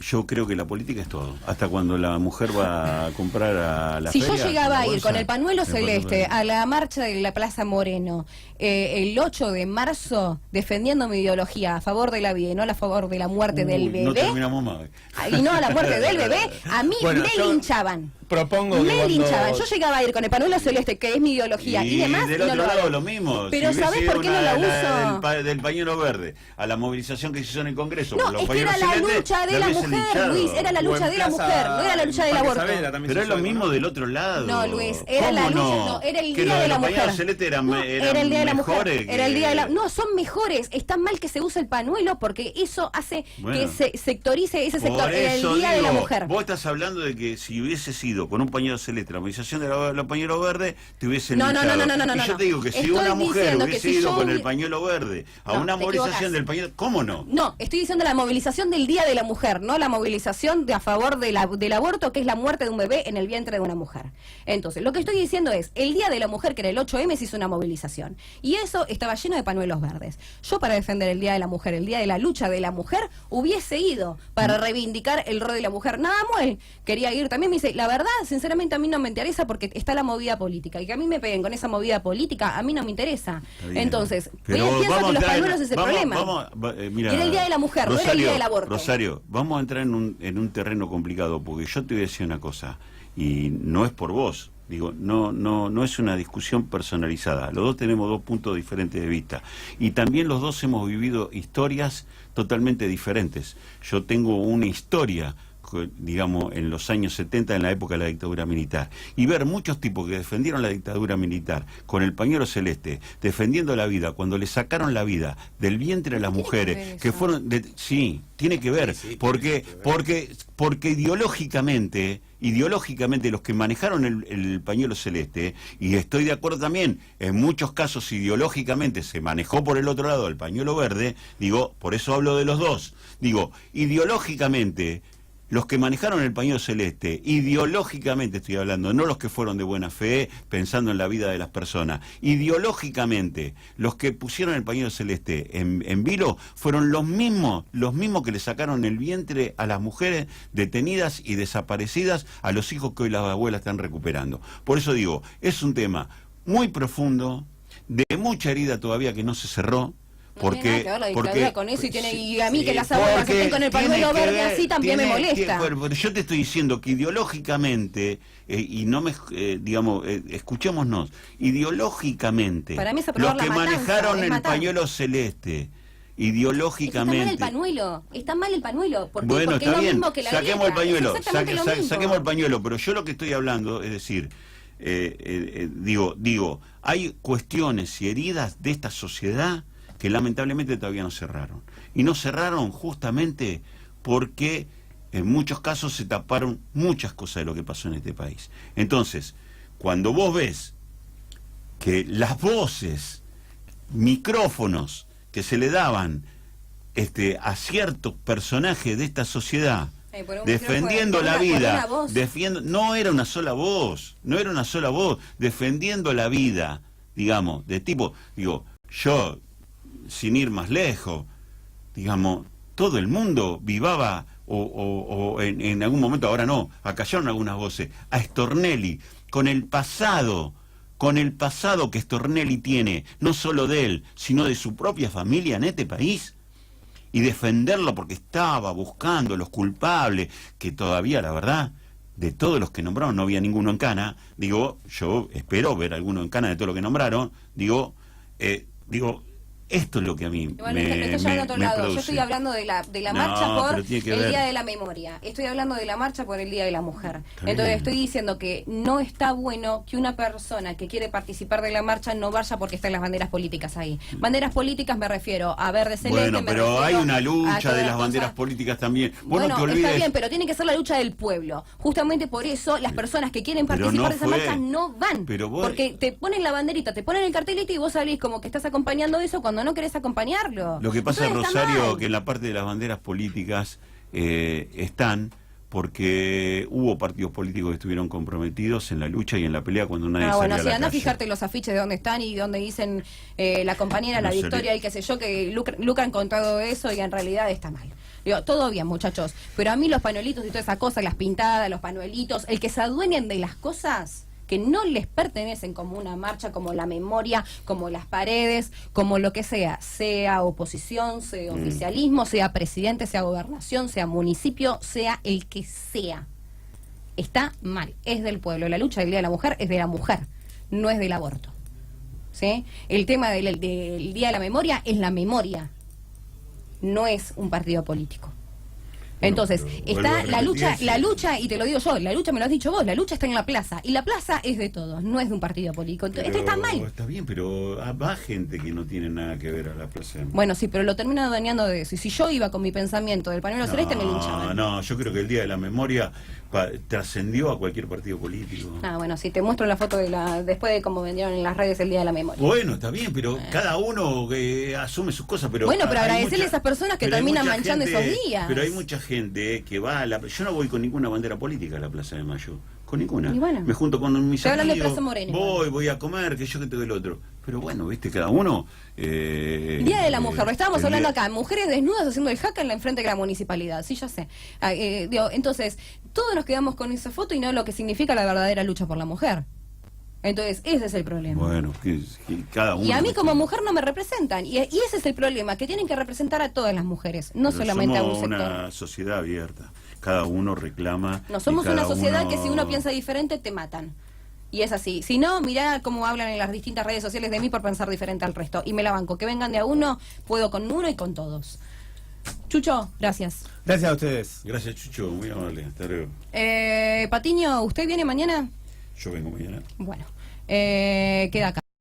yo creo que la política es todo. Hasta cuando la mujer va a comprar a la Si feria, yo llegaba la a ir bolsa, con el pañuelo me pone celeste por- a la marcha de la Plaza Moreno el 8 de marzo defendiendo mi ideología a favor de la vida y no a favor de la muerte del Uy, no bebé, terminamos más. y no a la muerte del bebé, a mí Bueno, me yo linchaban. Propongo que Me cuando- linchaban. Yo llegaba a ir con el pañuelo celeste, que es mi ideología, y demás. del y no otro lo lado hago. lo mismo. Pero Si ¿sabés hubiese por qué ido no la una- uso? del pañuelo verde a la movilización que se hizo en el Congreso. No, por los es que era pañuelos la celestes, lucha de lo la hubiesen mujer, linchado. Luis, era la O lucha en de la Plaza- mujer, no era la lucha del Parque aborto. Saavedra también Pero se es lo hizo mismo algo, ¿no? del otro lado. No, Luis, era la ¿Cómo lucha, no? no, era el Que Día los de la pañuelos Mujer. celestes eran, No, era el Día de la Mujer. mejores Era el que- Día de la... No, son mejores. Está mal que se use el pañuelo porque eso hace Bueno. que se sectorice ese sector. Por Era el eso Día de la digo, Mujer. Vos estás hablando de que si hubiese sido con un pañuelo celeste la movilización de los pañuelos verdes, te hubiesen No, no, linchado. no, no, no, Y yo no. te digo que si Estoy una mujer diciendo que hubiese si ido yo con el hubi- pañuelo verde a No, una te movilización equivocás. del pañuelo, ¿cómo no? No, estoy diciendo la movilización del Día de la Mujer, no la movilización a favor del aborto, que es la muerte de un bebé en el vientre de una mujer. Entonces, lo que estoy diciendo es, el Día de la Mujer, que era el 8M, se hizo una movilización. Y eso estaba lleno de pañuelos verdes. Yo, para defender el Día de la Mujer, el Día de la lucha de la mujer, hubiese ido para reivindicar el rol de la mujer. Nada, Samuel quería ir. También me dice, la verdad, sinceramente, a mí no me interesa porque está la movida política. Y que a mí me peguen con esa movida política, a mí no me interesa. Está bien. Entonces, Pero pienso vamos que a los entrar en- pañuelos es el problema. Mira, Era el Día de la Mujer, no era el Día del aborto. Rosario, vamos a entrar en un terreno complicado, porque yo te voy a decir una cosa, y no es por vos, digo, no es una discusión personalizada, los dos tenemos dos puntos diferentes de vista, y también los dos hemos vivido historias totalmente diferentes. Yo tengo una historia, digamos, en los años 70, en la época de la dictadura militar, y ver muchos tipos que defendieron la dictadura militar con el pañuelo celeste, defendiendo la vida, cuando le sacaron la vida del vientre a las mujeres, que fueron, sí, tiene que ver, Sí, porque ideológicamente los que manejaron el pañuelo celeste, y estoy de acuerdo también, en muchos casos ideológicamente se manejó por el otro lado el pañuelo verde, digo, por eso hablo de los dos, digo, ideológicamente, los que manejaron el pañuelo celeste, ideológicamente estoy hablando, no los que fueron de buena fe, pensando en la vida de las personas, ideológicamente, los que pusieron el pañuelo celeste en vilo, fueron los mismos que le sacaron el vientre a las mujeres detenidas y desaparecidas, a los hijos que hoy las abuelas están recuperando. Por eso digo, es un tema muy profundo, de mucha herida todavía que no se cerró, No tiene nada que ver la dictadura con eso y a mí que las abuelas que estén con el pañuelo verde así también me molesta. Pero yo te estoy diciendo que ideológicamente, y no me, escuchémonos, ideológicamente, Para mí es aprobar los que la matanza, manejaron es el matar. pañuelo celeste, Está mal ideológicamente... el pañuelo, está mal el pañuelo, porque, Bueno, porque está es lo bien, mismo que la saquemos grieta, el pañuelo, es exactamente lo mismo. saquemos el pañuelo, pero yo lo que estoy hablando, es decir, digo, hay cuestiones y heridas de esta sociedad que lamentablemente todavía no cerraron. Y no cerraron justamente porque en muchos casos se taparon muchas cosas de lo que pasó en este país. Entonces, cuando vos ves que las voces, micrófonos que se le daban a ciertos personajes de esta sociedad, defendiendo la vida, no era una sola voz, defendiendo la vida, digamos, de tipo, yo, sin ir más lejos, digamos, todo el mundo vivaba, o en algún momento, ahora no, acallaron algunas voces, a Stornelli, con el pasado que Stornelli tiene, no solo de él, sino de su propia familia en este país, y defenderlo porque estaba buscando los culpables, que todavía, la verdad, de todos los que nombraron no había ninguno en cana. Yo espero ver alguno en cana de todo lo que nombraron. Esto es lo que a mí bueno, estoy hablando a otro lado. produce. Yo estoy hablando de la marcha por el Día de la Memoria. Estoy hablando de la marcha por el Día de la Mujer. Entonces estoy diciendo que no está bueno que una persona que quiere participar de la marcha no vaya porque están las banderas políticas ahí. Banderas políticas me refiero a verde celeste. Bueno, pero hay una lucha de las banderas políticas también. Bueno, no te olvides. Está bien, pero tiene que ser la lucha del pueblo. Justamente por eso las personas que quieren participar de esa marcha no van. Porque te ponen la banderita, te ponen el cartelito y vos salís como que estás acompañando eso cuando no querés acompañarlo. Lo que pasa, Rosario, que en la parte de las banderas políticas están porque hubo partidos políticos que estuvieron comprometidos en la lucha y en la pelea cuando nadie salía a la calle. Anda a fijarte los afiches de dónde están y donde dicen la compañera, la victoria y qué sé yo, que lucran con todo eso y en realidad está mal. Todo bien, muchachos, pero a mí los pañuelitos y toda esa cosa, las pintadas, los pañuelitos, el que se adueñen de las cosas que no les pertenecen, como una marcha, como la memoria, como las paredes, como lo que sea oposición, sea oficialismo, sea presidente, sea gobernación, sea municipio, sea el que sea. Está mal, es del pueblo. La lucha del Día de la Mujer es de la mujer, no es del aborto. ¿Sí? El tema del Día de la Memoria es la memoria, no es un partido político. Entonces, está la lucha, y te lo digo yo, la lucha me lo has dicho vos, la lucha está en la plaza, y la plaza es de todos, no es de un partido político. Entonces, está mal. Está bien, pero va gente que no tiene nada que ver a la plaza. Bueno, sí, pero lo termina dañando de eso. Y si yo iba con mi pensamiento del pañuelo celeste, me linchaban. No, yo creo que el Día de la Memoria trascendió a cualquier partido político. Bueno, sí, te muestro la foto después de cómo vendieron en las redes el Día de la Memoria. Bueno, está bien, pero cada uno asume sus cosas. Pero agradecerle a esas personas que terminan manchando esos días. Pero hay mucha gente que va a yo no voy con ninguna bandera política a la Plaza de Mayo, con ninguna. Me junto con mis amigos, voy a comer, que yo que te doy el otro. Pero bueno, viste, cada uno. Día de la Mujer, lo estábamos hablando acá, mujeres desnudas haciendo el jaca en la enfrente de la municipalidad, sí, ya sé. Entonces, todos nos quedamos con esa foto y no lo que significa la verdadera lucha por la mujer. Entonces, ese es el problema. Bueno, que cada uno. Y a mí como mujer no me representan. Y ese es el problema, que tienen que representar a todas las mujeres, no solamente a un sector. Somos una sociedad abierta. Cada uno reclama. No somos una sociedad que si uno piensa diferente te matan. Y es así. Si no, mirá cómo hablan en las distintas redes sociales de mí por pensar diferente al resto. Y me la banco. Que vengan de a uno, puedo con uno y con todos. Chucho, gracias. Gracias a ustedes. Gracias, Chucho. Muy amable. Hasta luego. Patiño, ¿usted viene mañana? Yo vengo mañana. Bueno, queda acá.